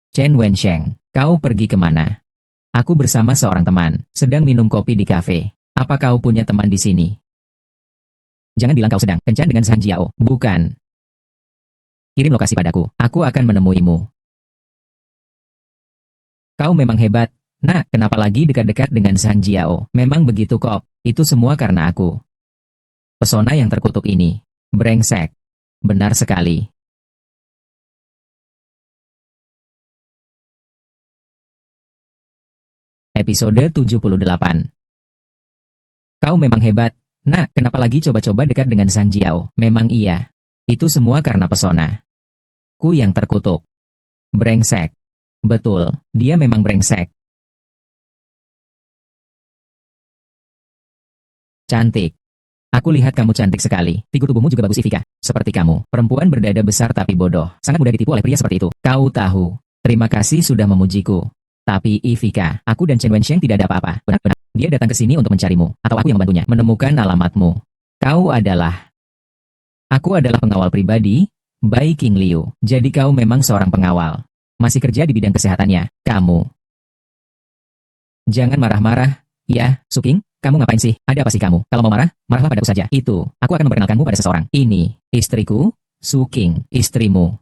Chen Wensheng, kau pergi kemana? Aku bersama seorang teman, sedang minum kopi di kafe. Apa kau punya teman di sini? Jangan bilang kau sedang kencan dengan San Jiao. Bukan. Kirim lokasi padaku, aku akan menemuimu. Kau memang hebat. Nah, kenapa lagi dekat-dekat dengan San Jiao? Memang begitu kok, itu semua karena aku. Pesona yang terkutuk ini. Brengsek. Benar sekali. Episode 78. Kau memang hebat. Nah, kenapa lagi coba-coba dekat dengan San Jiao? Memang iya. Itu semua karena pesona. Ku yang terkutuk. Brengsek. Betul, dia memang brengsek. Cantik. Aku lihat kamu cantik sekali. Figur tubuhmu juga bagus Ivika. Seperti kamu, perempuan berdada besar tapi bodoh. Sangat mudah ditipu oleh pria seperti itu. Kau tahu. Terima kasih sudah memujiku. Tapi Ivika, aku dan Chen Wensheng tidak ada apa-apa. Benar-benar. Dia datang ke sini untuk mencarimu. Atau aku yang membantunya menemukan alamatmu. Kau adalah... Aku adalah pengawal pribadi, Bai King Liu. Jadi kau memang seorang pengawal. Masih kerja di bidang kesehatannya, kamu. Jangan marah-marah. Ya, Suking, kamu ngapain sih? Ada apa sih kamu? Kalau mau marah, marahlah padaku saja. Itu, aku akan memperkenalkanmu pada seseorang. Ini, istriku, Suking, istrimu.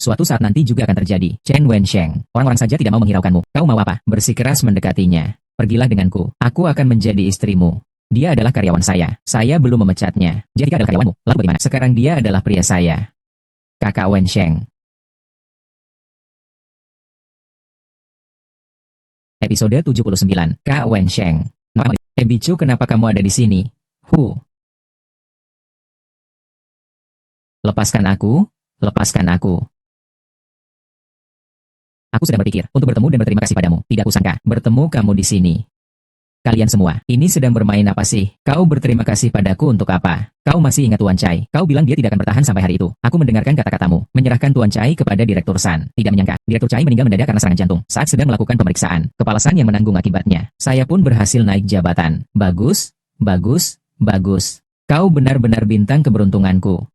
Suatu saat nanti juga akan terjadi. Chen Wensheng, orang-orang saja tidak mau menghiraukanmu. Kau mau apa? Bersikeras mendekatinya. Pergilah denganku. Aku akan menjadi istrimu. Dia adalah karyawan saya. Saya belum memecatnya. Jika adalah karyawanmu, lalu bagaimana? Sekarang dia adalah pria saya. Kakak Wensheng. Episode 79. Kak Wensheng. Bicu, kenapa kamu ada di sini? Lepaskan aku. Lepaskan aku. Aku sedang berpikir untuk bertemu dan berterima kasih padamu. Tidak kusangka bertemu kamu di sini. Kalian semua, ini sedang bermain apa sih? Kau berterima kasih padaku untuk apa? Kau masih ingat Tuan Chai? Kau bilang dia tidak akan bertahan sampai hari itu. Aku mendengarkan kata-katamu, menyerahkan Tuan Chai kepada Direktur San. Tidak menyangka, Direktur Chai meninggal mendadak karena serangan jantung saat sedang melakukan pemeriksaan. Kepala San yang menanggung akibatnya. Saya pun berhasil naik jabatan. Bagus, bagus, bagus. Kau benar-benar bintang keberuntunganku.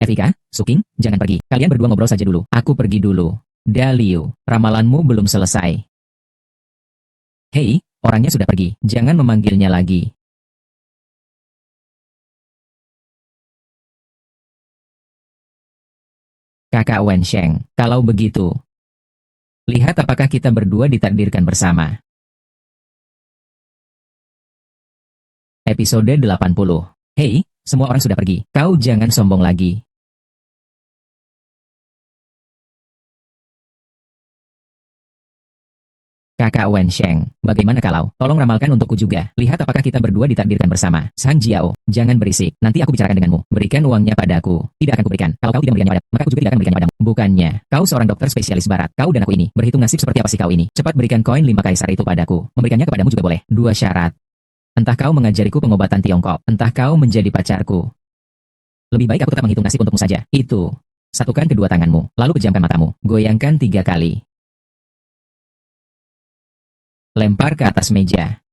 Evika, Suking, jangan pergi. Kalian berdua ngobrol saja dulu. Aku pergi dulu. Daliu, ramalanmu belum selesai. Hei, orangnya sudah pergi. Jangan memanggilnya lagi. Kakak Wensheng, kalau begitu, lihat apakah kita berdua ditakdirkan bersama. Episode 80. Hei, semua orang sudah pergi. Kau jangan sombong lagi. Kakak Wensheng, bagaimana kalau? Tolong ramalkan untukku juga. Lihat apakah kita berdua ditakdirkan bersama. Sang Jiao, jangan berisik. Nanti aku bicarakan denganmu. Berikan uangnya padaku. Tidak akan kuberikan. Kalau kau tidak memberikannya padaku, maka aku juga tidak akan memberikannya padamu. Bukannya, kau seorang dokter spesialis barat. Kau dan aku ini, berhitung nasib seperti apa sih kau ini? Cepat berikan koin 5 kaisar itu padaku. Memberikannya kepadamu juga boleh. 2 syarat. Entah kau mengajariku pengobatan Tiongkok, entah kau menjadi pacarku. Lebih baik aku tetap menghitung nasib untukmu saja. Itu. Satukan kedua tanganmu, lalu pejamkan matamu. Goyangkan 3 kali. Lempar ke atas meja.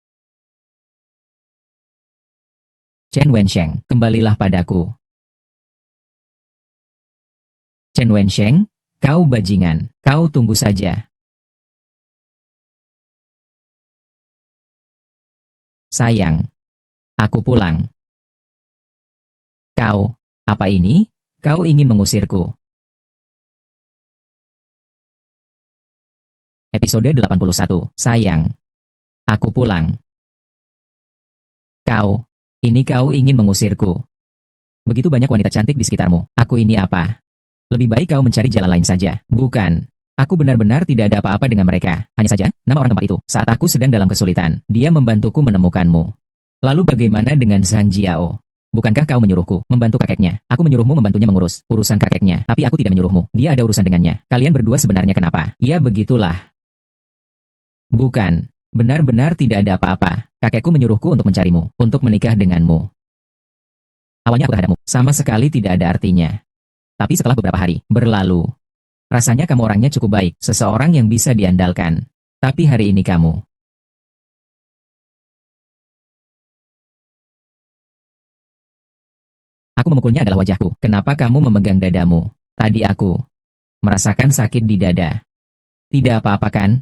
Chen Wensheng, kembalilah padaku. Chen Wensheng, kau bajingan. Kau tunggu saja. Sayang. Aku pulang. Kau, apa ini? Kau ingin mengusirku? Episode 81. Sayang. Aku pulang. Kau. Ini kau ingin mengusirku. Begitu banyak wanita cantik di sekitarmu. Aku ini apa? Lebih baik kau mencari jalan lain saja. Bukan. Aku benar-benar tidak ada apa-apa dengan mereka. Hanya saja, nama orang tempat itu. Saat aku sedang dalam kesulitan, dia membantuku menemukanmu. Lalu bagaimana dengan Sang Jiao? Bukankah kau menyuruhku membantu kakeknya? Aku menyuruhmu membantunya mengurus urusan kakeknya. Tapi aku tidak menyuruhmu. Dia ada urusan dengannya. Kalian berdua sebenarnya kenapa? Ya begitulah. Bukan. Benar-benar tidak ada apa-apa. Kakekku menyuruhku untuk mencarimu, untuk menikah denganmu. Awalnya aku terhadapmu, sama sekali tidak ada artinya. Tapi setelah beberapa hari berlalu, rasanya kamu orangnya cukup baik, seseorang yang bisa diandalkan. Tapi hari ini kamu. Aku memukulnya adalah wajahku. Kenapa kamu memegang dadamu? Tadi aku merasakan sakit di dada. Tidak apa-apa kan?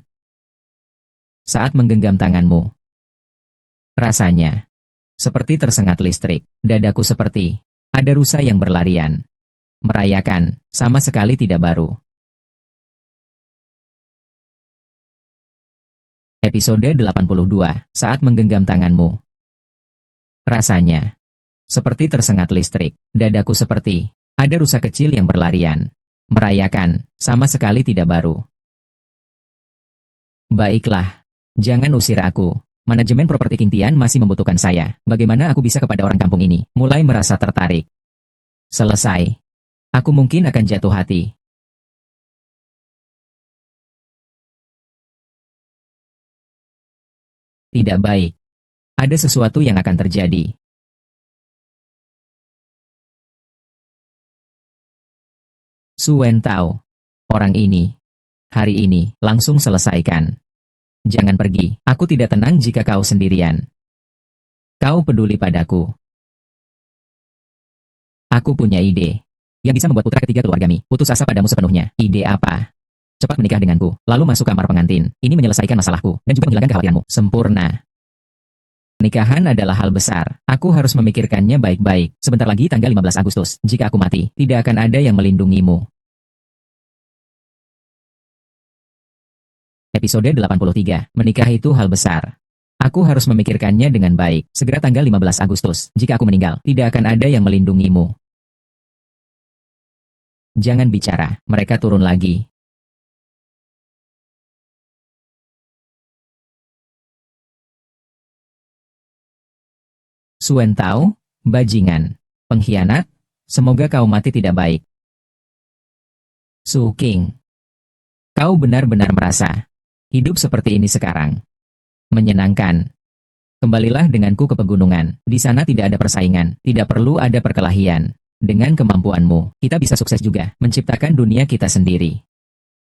Saat menggenggam tanganmu. Rasanya seperti tersengat listrik. Dadaku seperti ada rusa yang berlarian. Merayakan, sama sekali tidak baru. Episode 82. Saat menggenggam tanganmu. Rasanya seperti tersengat listrik. Dadaku seperti ada rusa kecil yang berlarian. Merayakan, sama sekali tidak baru. Baiklah. Jangan usir aku. Manajemen properti King Tian masih membutuhkan saya. Bagaimana aku bisa kepada orang kampung ini? Mulai merasa tertarik. Selesai. Aku mungkin akan jatuh hati. Tidak baik. Ada sesuatu yang akan terjadi. Su Wen Tao. Orang ini. Hari ini, langsung selesaikan. Jangan pergi. Aku tidak tenang jika kau sendirian. Kau peduli padaku. Aku punya ide. Yang bisa membuat putra ketiga keluargami putus asa padamu sepenuhnya. Ide apa? Cepat menikah denganku, lalu masuk kamar pengantin. Ini menyelesaikan masalahku, dan juga menghilangkan kekhawatiranmu. Sempurna. Pernikahan adalah hal besar. Aku harus memikirkannya baik-baik. Sebentar lagi tanggal 15 Agustus. Jika aku mati, tidak akan ada yang melindungimu. Episode 83. Menikah itu hal besar. Aku harus memikirkannya dengan baik. Segera tanggal 15 Agustus. Jika aku meninggal, tidak akan ada yang melindungimu. Jangan bicara. Mereka turun lagi. Su Wen Tao, bajingan, pengkhianat, semoga kau mati tidak baik. Su King, kau benar-benar merasa hidup seperti ini sekarang. Menyenangkan. Kembalilah denganku ke pegunungan. Di sana tidak ada persaingan, tidak perlu ada perkelahian. Dengan kemampuanmu, kita bisa sukses juga, menciptakan dunia kita sendiri.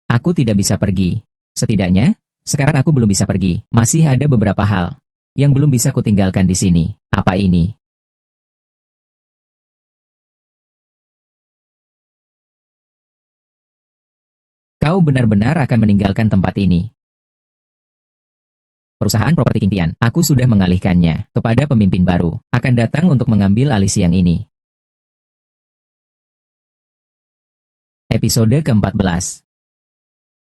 Aku tidak bisa pergi. Setidaknya, sekarang aku belum bisa pergi. Masih ada beberapa hal yang belum bisa kutinggalkan di sini. Apa ini? Kau benar-benar akan meninggalkan tempat ini. Perusahaan properti King Tian, aku sudah mengalihkannya kepada pemimpin baru, akan datang untuk mengambil alih siang ini. Episode ke-14.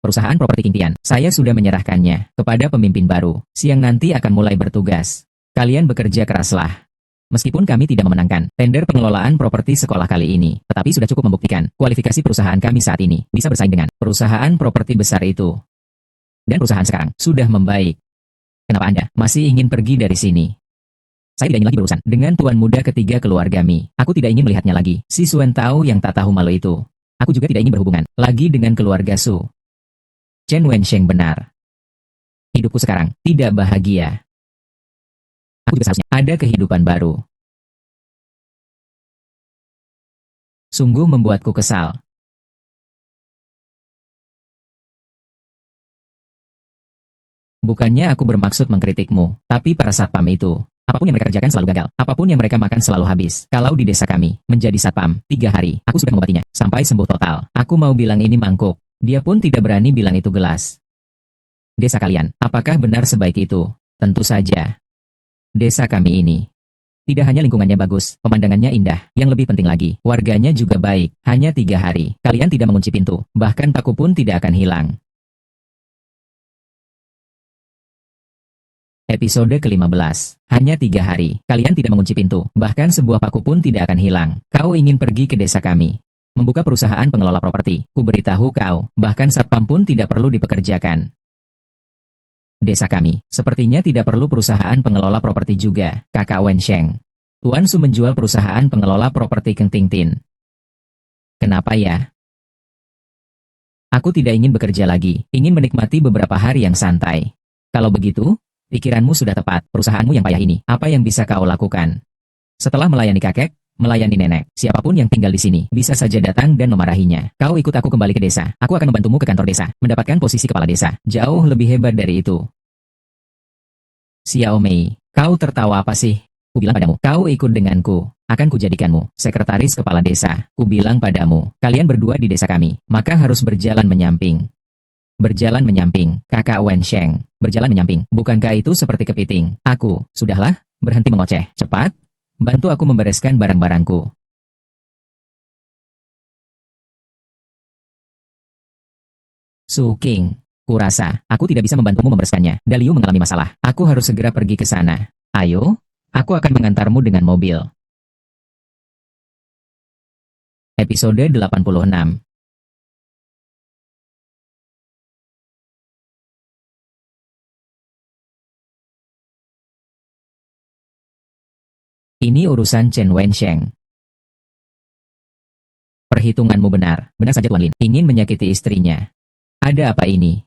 Perusahaan properti King Tian, saya sudah menyerahkannya kepada pemimpin baru. Siang nanti akan mulai bertugas. Kalian bekerja keraslah. Meskipun kami tidak memenangkan tender pengelolaan properti sekolah kali ini, tetapi sudah cukup membuktikan kualifikasi perusahaan kami saat ini bisa bersaing dengan perusahaan properti besar itu. Dan perusahaan sekarang sudah membaik. Kenapa Anda masih ingin pergi dari sini? Saya tidak ingin lagi berurusan dengan tuan muda ketiga keluarga Mi. Aku tidak ingin melihatnya lagi. Si Suen Tao yang tak tahu malu itu. Aku juga tidak ingin berhubungan lagi dengan keluarga Su. Chen Wensheng benar. Hidupku sekarang tidak bahagia. Aku juga seharusnya ada kehidupan baru. Sungguh membuatku kesal. Bukannya aku bermaksud mengkritikmu, tapi para satpam itu, apapun yang mereka kerjakan selalu gagal, apapun yang mereka makan selalu habis. Kalau di desa kami, menjadi satpam, 3 hari, aku sudah mengobatinya, sampai sembuh total. Aku mau bilang ini mangkuk, dia pun tidak berani bilang itu gelas. Desa kalian, apakah benar sebaik itu? Tentu saja. Desa kami ini, tidak hanya lingkungannya bagus, pemandangannya indah, yang lebih penting lagi, warganya juga baik. Hanya 3 hari, kalian tidak mengunci pintu, bahkan paku pun tidak akan hilang. Episode ke-15. Hanya 3 hari, kalian tidak mengunci pintu, bahkan sebuah paku pun tidak akan hilang. Kau ingin pergi ke desa kami, membuka perusahaan pengelola properti. Ku beritahu kau, bahkan satpam pun tidak perlu dipekerjakan. Desa kami, sepertinya tidak perlu perusahaan pengelola properti juga, kakak Wensheng. Tuan Su menjual perusahaan pengelola properti Keng Ting Tin. Kenapa ya? Aku tidak ingin bekerja lagi, ingin menikmati beberapa hari yang santai. Kalau begitu, pikiranmu sudah tepat, perusahaanmu yang payah ini, apa yang bisa kau lakukan? Setelah melayani kakek, melayani nenek, siapapun yang tinggal di sini, bisa saja datang dan memarahinya. Kau ikut aku kembali ke desa, aku akan membantumu ke kantor desa, mendapatkan posisi kepala desa, jauh lebih hebat dari itu. Xiao Mei, kau tertawa apa sih? Ku bilang padamu, kau ikut denganku, akan kujadikanmu sekretaris kepala desa. Ku bilang padamu, kalian berdua di desa kami, maka harus berjalan menyamping. Berjalan menyamping, kakak Wensheng. Berjalan menyamping, bukankah itu seperti kepiting? Aku, sudahlah, berhenti mengoceh. Cepat, bantu aku membereskan barang-barangku. Su King, kurasa, aku tidak bisa membantumu membereskannya. Daliu mengalami masalah. Aku harus segera pergi ke sana. Ayo, aku akan mengantarmu dengan mobil. Episode 86. Ini urusan Chen Wensheng. Perhitunganmu benar, benar saja Tuan Lin, ingin menyakiti istrinya. Ada apa ini?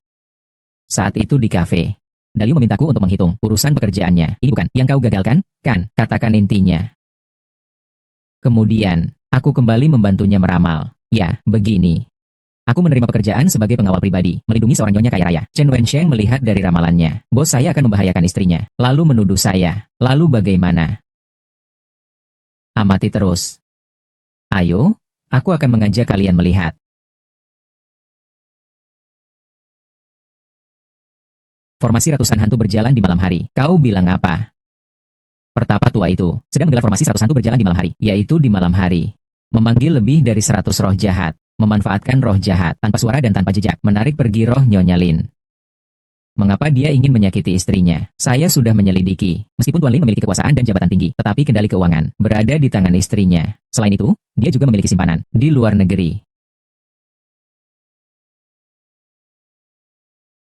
Saat itu di kafe, Daliu memintaku untuk menghitung urusan pekerjaannya. Ini bukan yang kau gagalkan, kan? Katakan intinya. Kemudian, aku kembali membantunya meramal. Ya, begini. Aku menerima pekerjaan sebagai pengawal pribadi, melindungi seorang nyonya kaya raya. Chen Wensheng melihat dari ramalannya, bos saya akan membahayakan istrinya, lalu menuduh saya. Lalu bagaimana? Amati terus. Ayo, aku akan mengajak kalian melihat. Formasi ratusan hantu berjalan di malam hari. Kau bilang apa? Pertapa tua itu sedang menggelar formasi 100 hantu berjalan di malam hari, yaitu di malam hari. Memanggil lebih dari 100 roh jahat, memanfaatkan roh jahat tanpa suara dan tanpa jejak, menarik pergi roh Nyonya Lin. Mengapa dia ingin menyakiti istrinya? Saya sudah menyelidiki. Meskipun Tuan Lin memiliki kekuasaan dan jabatan tinggi, tetapi kendali keuangan berada di tangan istrinya. Selain itu, dia juga memiliki simpanan di luar negeri.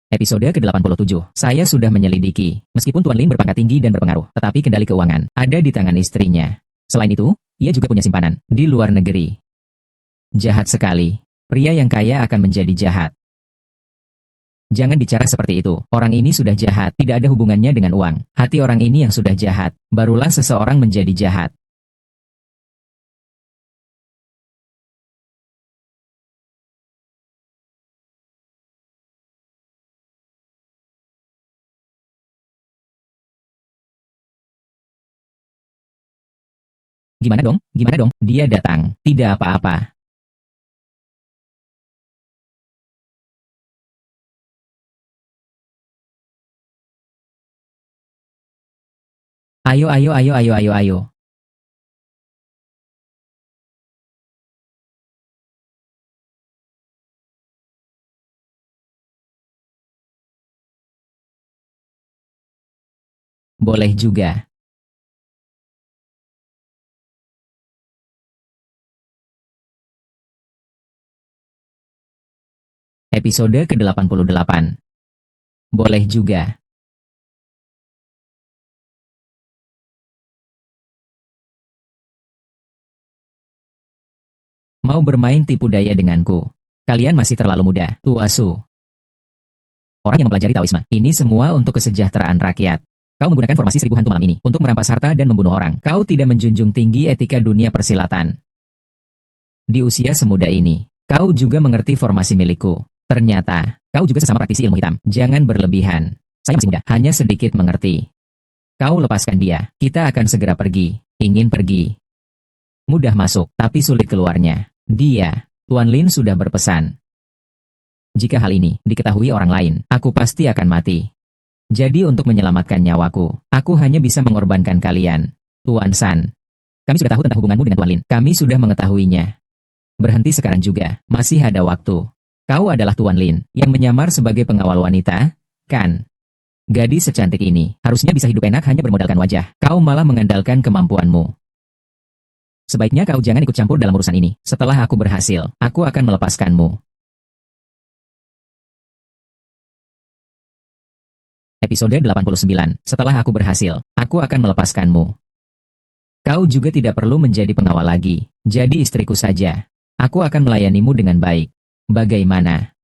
Episode ke-87. Saya sudah menyelidiki. Meskipun Tuan Lin berpangkat tinggi dan berpengaruh, tetapi kendali keuangan ada di tangan istrinya. Selain itu, ia juga punya simpanan di luar negeri. Jahat sekali. Pria yang kaya akan menjadi jahat. Jangan bicara seperti itu. Orang ini sudah jahat, tidak ada hubungannya dengan uang. Hati orang ini yang sudah jahat, barulah seseorang menjadi jahat. Gimana dong? Gimana dong? Dia datang. Tidak apa-apa. Ayo, ayo, ayo, ayo, ayo, ayo. Boleh juga. Episode ke-88. Boleh juga. Mau bermain tipu daya denganku? Kalian masih terlalu muda, tua su. Orang yang mempelajari Taoisme, ini semua untuk kesejahteraan rakyat. Kau menggunakan formasi seribu hantu malam ini untuk merampas harta dan membunuh orang. Kau tidak menjunjung tinggi etika dunia persilatan. Di usia semuda ini, kau juga mengerti formasi milikku. Ternyata, kau juga sesama praktisi ilmu hitam. Jangan berlebihan. Saya masih muda, hanya sedikit mengerti. Kau lepaskan dia, kita akan segera pergi. Ingin pergi. Mudah masuk, tapi sulit keluarnya. Dia, Tuan Lin sudah berpesan. Jika hal ini diketahui orang lain, aku pasti akan mati. Jadi untuk menyelamatkan nyawaku, aku hanya bisa mengorbankan kalian. Tuan San, kami sudah tahu tentang hubunganmu dengan Tuan Lin. Kami sudah mengetahuinya. Berhenti sekarang juga, masih ada waktu. Kau adalah Tuan Lin, yang menyamar sebagai pengawal wanita, kan? Gadis secantik ini, harusnya bisa hidup enak hanya bermodalkan wajah. Kau malah mengandalkan kemampuanmu. Sebaiknya kau jangan ikut campur dalam urusan ini. Setelah aku berhasil, aku akan melepaskanmu. Episode 89. Setelah aku berhasil, aku akan melepaskanmu. Kau juga tidak perlu menjadi pengawal lagi. Jadi istriku saja. Aku akan melayanimu dengan baik. Bagaimana?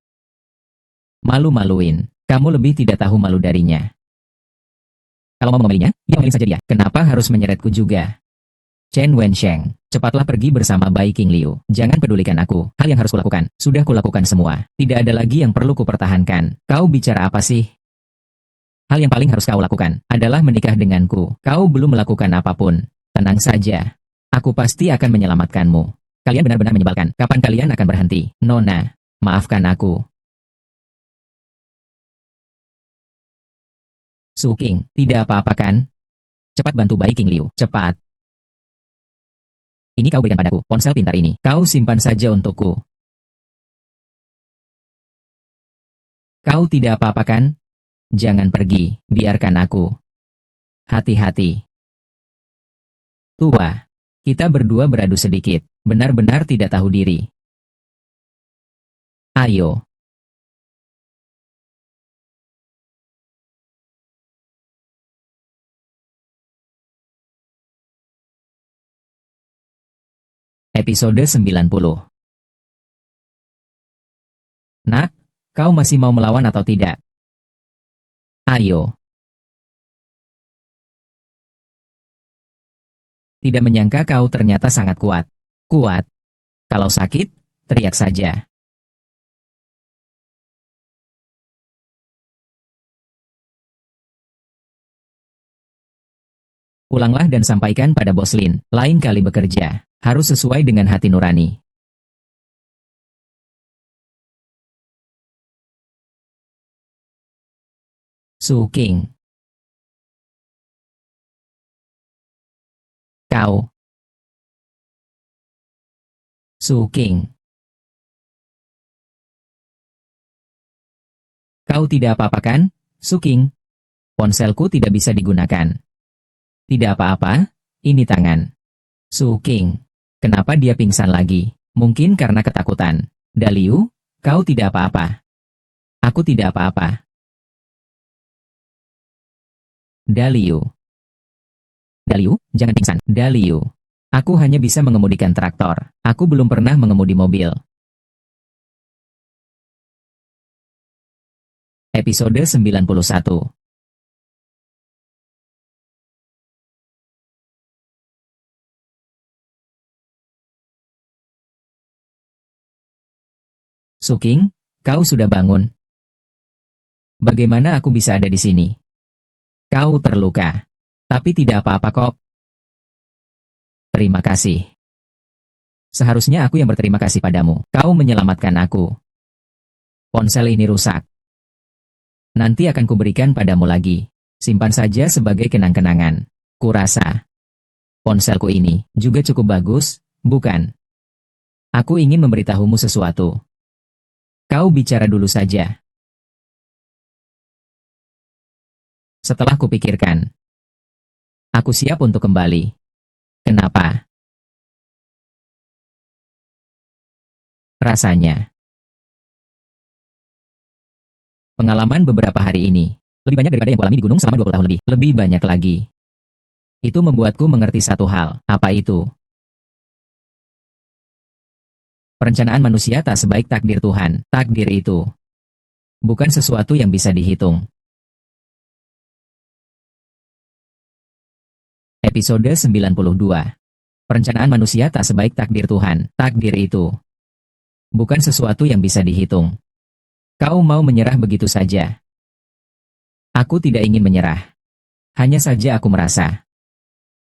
Malu-maluin. Kamu lebih tidak tahu malu darinya. Kalau mau mengambilinya, ya ambilin saja dia. Kenapa harus menyeretku juga? Chen Wensheng, cepatlah pergi bersama Bai King Liu. Jangan pedulikan aku. Hal yang harus kulakukan, sudah kulakukan semua. Tidak ada lagi yang perlu kupertahankan. Kau bicara apa sih? Hal yang paling harus kau lakukan adalah menikah denganku. Kau belum melakukan apapun. Tenang saja. Aku pasti akan menyelamatkanmu. Kalian benar-benar menyebalkan. Kapan kalian akan berhenti? Nona, maafkan aku. Su King, tidak apa-apa kan? Cepat bantu Bai King Liu. Cepat. Ini kau berikan padaku. Ponsel pintar ini. Kau simpan saja untukku. Kau tidak apa-apa kan? Jangan pergi, biarkan aku. Hati-hati. Tua, kita berdua beradu sedikit, benar-benar tidak tahu diri. Ayo. Episode 90. Nak, kau masih mau melawan atau tidak? Ayo. Tidak menyangka kau ternyata sangat kuat. Kuat. Kalau sakit, teriak saja. Pulanglah dan sampaikan pada Bos Lin, lain kali bekerja, harus sesuai dengan hati nurani. Su King. Kau. Su King. Kau tidak apa-apa kan, Su King? Ponselku tidak bisa digunakan. Tidak apa-apa, ini tangan. Su King. Kenapa dia pingsan lagi? Mungkin karena ketakutan. Daliu, kau tidak apa-apa. Aku tidak apa-apa. Daliu. Daliu, jangan pingsan. Daliu. Aku hanya bisa mengemudikan traktor. Aku belum pernah mengemudi mobil. Episode 91. Suking, kau sudah bangun. Bagaimana aku bisa ada di sini? Kau terluka. Tapi tidak apa-apa kok. Terima kasih. Seharusnya aku yang berterima kasih padamu. Kau menyelamatkan aku. Ponsel ini rusak. Nanti akan kuberikan padamu lagi. Simpan saja sebagai kenang-kenangan. Kurasa ponselku ini juga cukup bagus, bukan? Aku ingin memberitahumu sesuatu. Kau bicara dulu saja. Setelah kupikirkan, aku siap untuk kembali. Kenapa? Rasanya. Pengalaman beberapa hari ini, lebih banyak daripada yang kualami di gunung selama 20 tahun lebih. Lebih banyak lagi. Itu membuatku mengerti satu hal. Apa itu? Perencanaan manusia tak sebaik takdir Tuhan. Takdir itu bukan sesuatu yang bisa dihitung. Episode 92. Perencanaan manusia tak sebaik takdir Tuhan. Takdir itu bukan sesuatu yang bisa dihitung. Kau mau menyerah begitu saja? Aku tidak ingin menyerah. Hanya saja aku merasa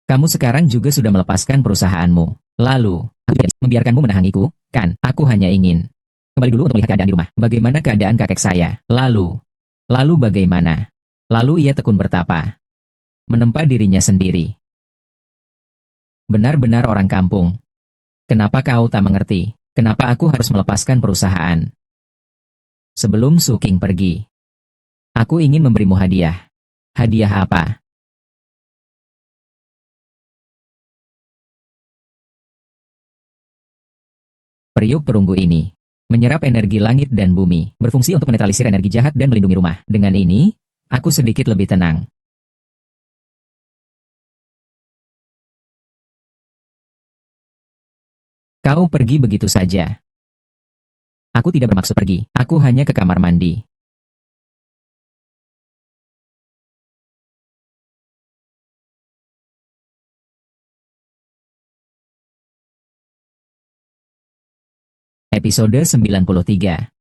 kamu sekarang juga sudah melepaskan perusahaanmu. Lalu, aku tidak membiarkanmu menahangiku, kan? Aku hanya ingin kembali dulu untuk melihat keadaan di rumah. Bagaimana keadaan kakek saya? Lalu bagaimana? Lalu ia tekun bertapa, menempa dirinya sendiri. Benar-benar orang kampung. Kenapa kau tak mengerti? Kenapa aku harus melepaskan perusahaan? Sebelum Suking pergi, aku ingin memberimu hadiah. Hadiah apa? Periuk perunggu ini menyerap energi langit dan bumi, berfungsi untuk menetralisir energi jahat dan melindungi rumah. Dengan ini, aku sedikit lebih tenang. Kau pergi begitu saja. Aku tidak bermaksud pergi, aku hanya ke kamar mandi. Episode 93.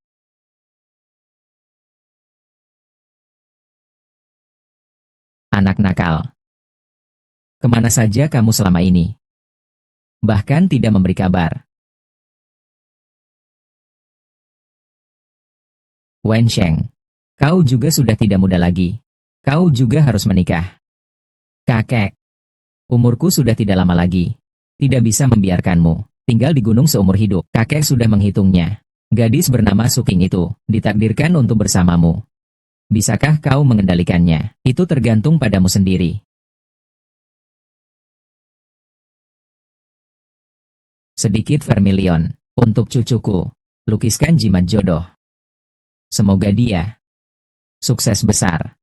Anak nakal. Kemana saja kamu selama ini? Bahkan tidak memberi kabar. Wen Sheng, kau juga sudah tidak muda lagi. Kau juga harus menikah. Kakek, umurku sudah tidak lama lagi. Tidak bisa membiarkanmu tinggal di gunung seumur hidup. Kakek sudah menghitungnya. Gadis bernama Suking itu ditakdirkan untuk bersamamu. Bisakah kau mengendalikannya? Itu tergantung padamu sendiri. Sedikit vermilion untuk cucuku. Lukiskan jimat jodoh. Semoga dia sukses besar.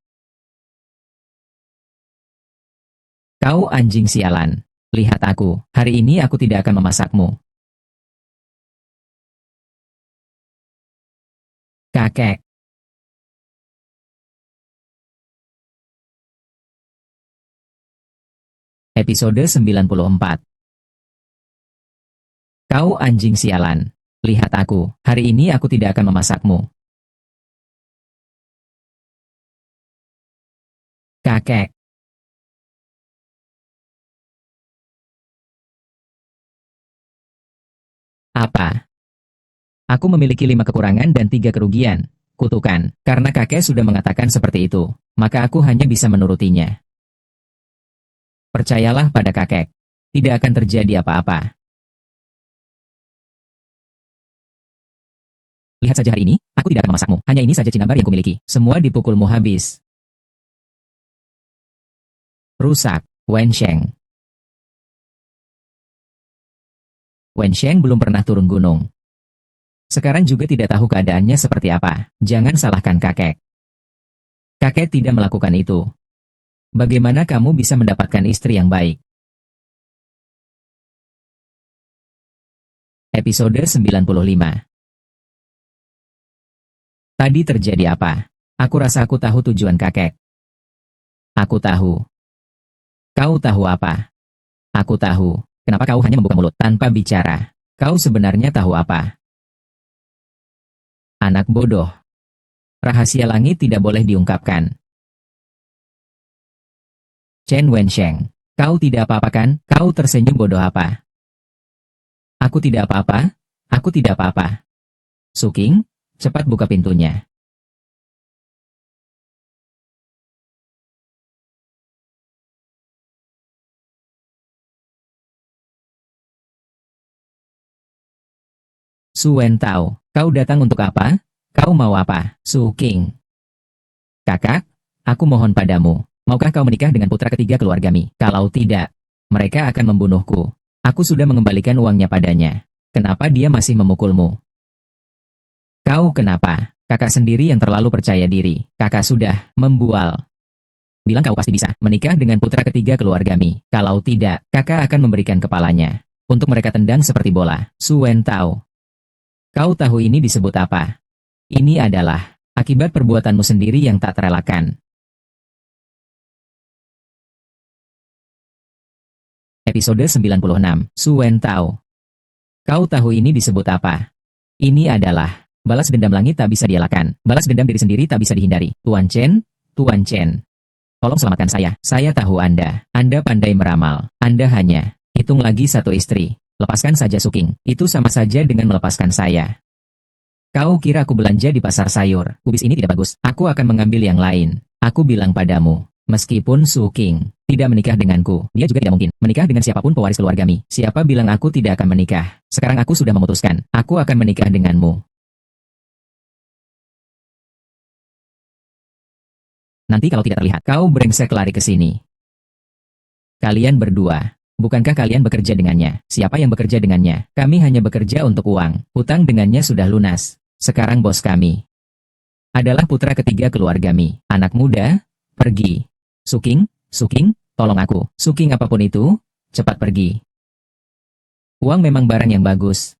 Kau anjing sialan. Lihat aku. Hari ini aku tidak akan memasakmu. Kakek. Episode 94. Kau anjing sialan. Lihat aku. Hari ini aku tidak akan memasakmu. Kakek. Apa? Aku memiliki 5 kekurangan dan 3 kerugian. Kutukan. Karena kakek sudah mengatakan seperti itu, maka aku hanya bisa menurutinya. Percayalah pada kakek. Tidak akan terjadi apa-apa. Lihat saja hari ini, aku tidak akan memasakmu. Hanya ini saja cinnabar yang kumiliki. Semua dipukulmu habis. Rusak. Wen Sheng. Wen Sheng belum pernah turun gunung. Sekarang juga tidak tahu keadaannya seperti apa. Jangan salahkan kakek. Kakek tidak melakukan itu. Bagaimana kamu bisa mendapatkan istri yang baik? Episode 95. Tadi terjadi apa? Aku rasa aku tahu tujuan kakek. Aku tahu. Kau tahu apa? Aku tahu. Kenapa kau hanya membuka mulut tanpa bicara? Kau sebenarnya tahu apa? Anak bodoh. Rahasia langit tidak boleh diungkapkan. Chen Wensheng. Kau tidak apa-apa kan? Kau tersenyum bodoh apa? Aku tidak apa-apa. Aku tidak apa-apa. Suking, cepat buka pintunya. Su Wen Tao, kau datang untuk apa? Kau mau apa, Su King? Kakak, aku mohon padamu, maukah kau menikah dengan putra ketiga keluarga Mi? Kalau tidak, mereka akan membunuhku. Aku sudah mengembalikan uangnya padanya. Kenapa dia masih memukulmu? Kau kenapa? Kakak sendiri yang terlalu percaya diri. Kakak sudah membual. Bilang kau pasti bisa menikah dengan putra ketiga keluarga Mi. Kalau tidak, kakak akan memberikan kepalanya. Untuk mereka tendang seperti bola. Su Wen Tao. Kau tahu ini disebut apa? Ini adalah akibat perbuatanmu sendiri yang tak terelakkan. Episode 96, Su Wen Tao. Kau tahu ini disebut apa? Ini adalah balas dendam langit tak bisa dielakkan. Balas dendam diri sendiri tak bisa dihindari. Tuan Chen, Tuan Chen. Tolong selamatkan saya. Saya tahu Anda. Anda pandai meramal. Anda hanya hitung lagi satu istri. Lepaskan saja Suking. Itu sama saja dengan melepaskan saya. Kau kira aku belanja di pasar sayur? Kubis ini tidak bagus. Aku akan mengambil yang lain. Aku bilang padamu. Meskipun Suking tidak menikah denganku, dia juga tidak mungkin menikah dengan siapapun pewaris keluarga Mi. Siapa bilang aku tidak akan menikah? Sekarang aku sudah memutuskan. Aku akan menikah denganmu. Nanti kalau tidak terlihat, kau brengsek lari ke sini. Kalian berdua. Bukankah kalian bekerja dengannya? Siapa yang bekerja dengannya? Kami hanya bekerja untuk uang. Hutang dengannya sudah lunas. Sekarang bos kami adalah putra ketiga keluarga Mi. Anak muda, pergi. Suking, Suking, tolong aku. Suking apapun itu, cepat pergi. Uang memang barang yang bagus.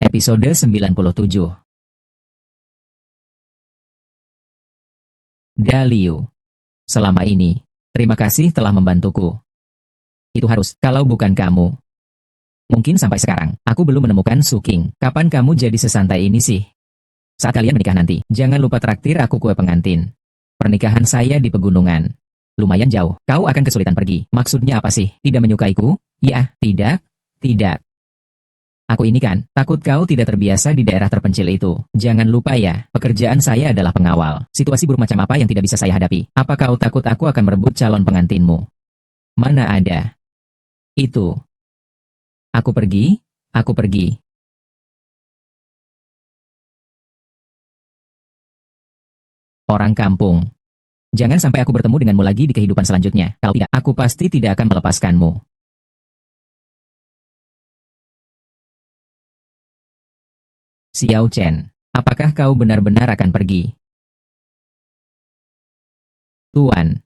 Episode 97. Daliu. Selama ini, terima kasih telah membantuku. Itu harus, kalau bukan kamu. Mungkin sampai sekarang, aku belum menemukan Suking. Kapan kamu jadi sesantai ini sih? Saat kalian menikah nanti, jangan lupa traktir aku kue pengantin. Pernikahan saya di pegunungan. Lumayan jauh, kau akan kesulitan pergi. Maksudnya apa sih? Tidak menyukaiku? Ya, tidak, tidak. Aku ini kan, takut kau tidak terbiasa di daerah terpencil itu. Jangan lupa ya, pekerjaan saya adalah pengawal. Situasi buruk macam apa yang tidak bisa saya hadapi? Apa kau takut aku akan merebut calon pengantinmu? Mana ada? Itu. Aku pergi, aku pergi. Orang kampung. Jangan sampai aku bertemu denganmu lagi di kehidupan selanjutnya. Kalau tidak, aku pasti tidak akan melepaskanmu. Xiao Chen, apakah kau benar-benar akan pergi? Tuan,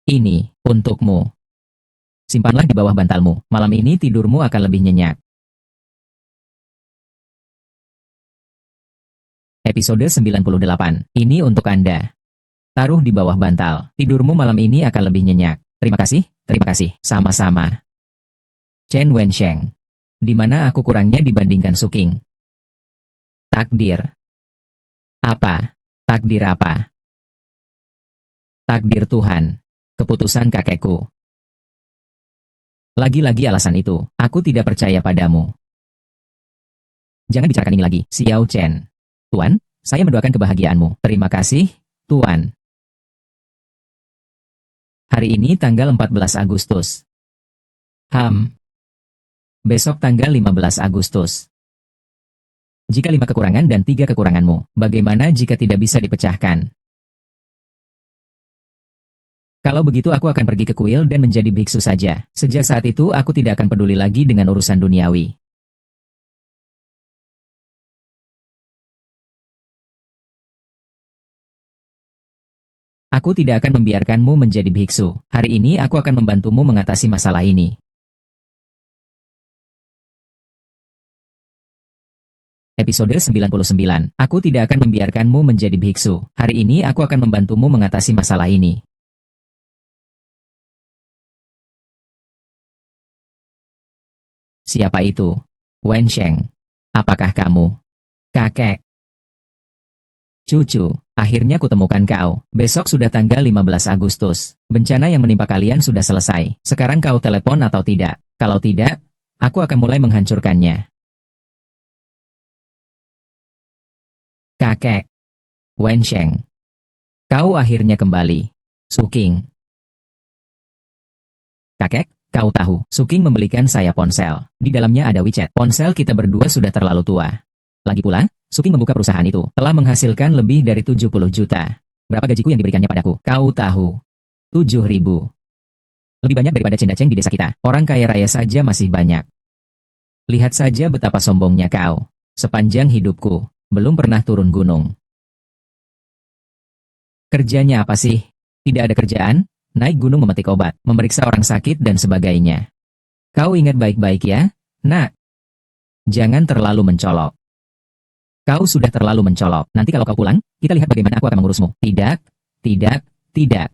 ini untukmu. Simpanlah di bawah bantalmu. Malam ini tidurmu akan lebih nyenyak. Episode 98. Ini untuk Anda. Taruh di bawah bantal. Tidurmu malam ini akan lebih nyenyak. Terima kasih, sama-sama. Chen Wensheng. Di mana aku kurangnya dibandingkan Suking? Takdir. Apa? Takdir apa? Takdir Tuhan. Keputusan kakekku. Lagi-lagi alasan itu, aku tidak percaya padamu. Jangan bicarakan ini lagi, Xiao Chen. Tuan, saya mendoakan kebahagiaanmu. Terima kasih, Tuan. Hari ini tanggal 14 Agustus. Besok tanggal 15 Agustus. Jika 5 kekurangan dan 3 kekuranganmu, bagaimana jika tidak bisa dipecahkan? Kalau begitu aku akan pergi ke kuil dan menjadi biksu saja. Sejak saat itu aku tidak akan peduli lagi dengan urusan duniawi. Aku tidak akan membiarkanmu menjadi biksu. Hari ini aku akan membantumu mengatasi masalah ini. Episode 99. Aku tidak akan membiarkanmu menjadi biksu. Hari ini aku akan membantumu mengatasi masalah ini. Siapa itu? Wen Sheng. Apakah kamu? Kakek. Cucu, akhirnya kutemukan kau. Besok sudah tanggal 15 Agustus. Bencana yang menimpa kalian sudah selesai. Sekarang kau telepon atau tidak? Kalau tidak, aku akan mulai menghancurkannya. Kakek. Wen Sheng. Kau akhirnya kembali. Suking. Kakek, kau tahu, Suking membelikan saya ponsel. Di dalamnya ada WeChat. Ponsel kita berdua sudah terlalu tua. Lagi pula, Suking membuka perusahaan itu. Telah menghasilkan lebih dari 70 juta. Berapa gajiku yang diberikannya padaku? Kau tahu. 7.000. Lebih banyak daripada cendaceng di desa kita. Orang kaya raya saja masih banyak. Lihat saja betapa sombongnya kau. Sepanjang hidupku, belum pernah turun gunung. Kerjanya apa sih? Tidak ada kerjaan? Naik gunung memetik obat, memeriksa orang sakit dan sebagainya. Kau ingat baik-baik ya, nak. Jangan terlalu mencolok. Kau sudah terlalu mencolok. Nanti kalau kau pulang, kita lihat bagaimana aku akan mengurusmu. Tidak, tidak, tidak.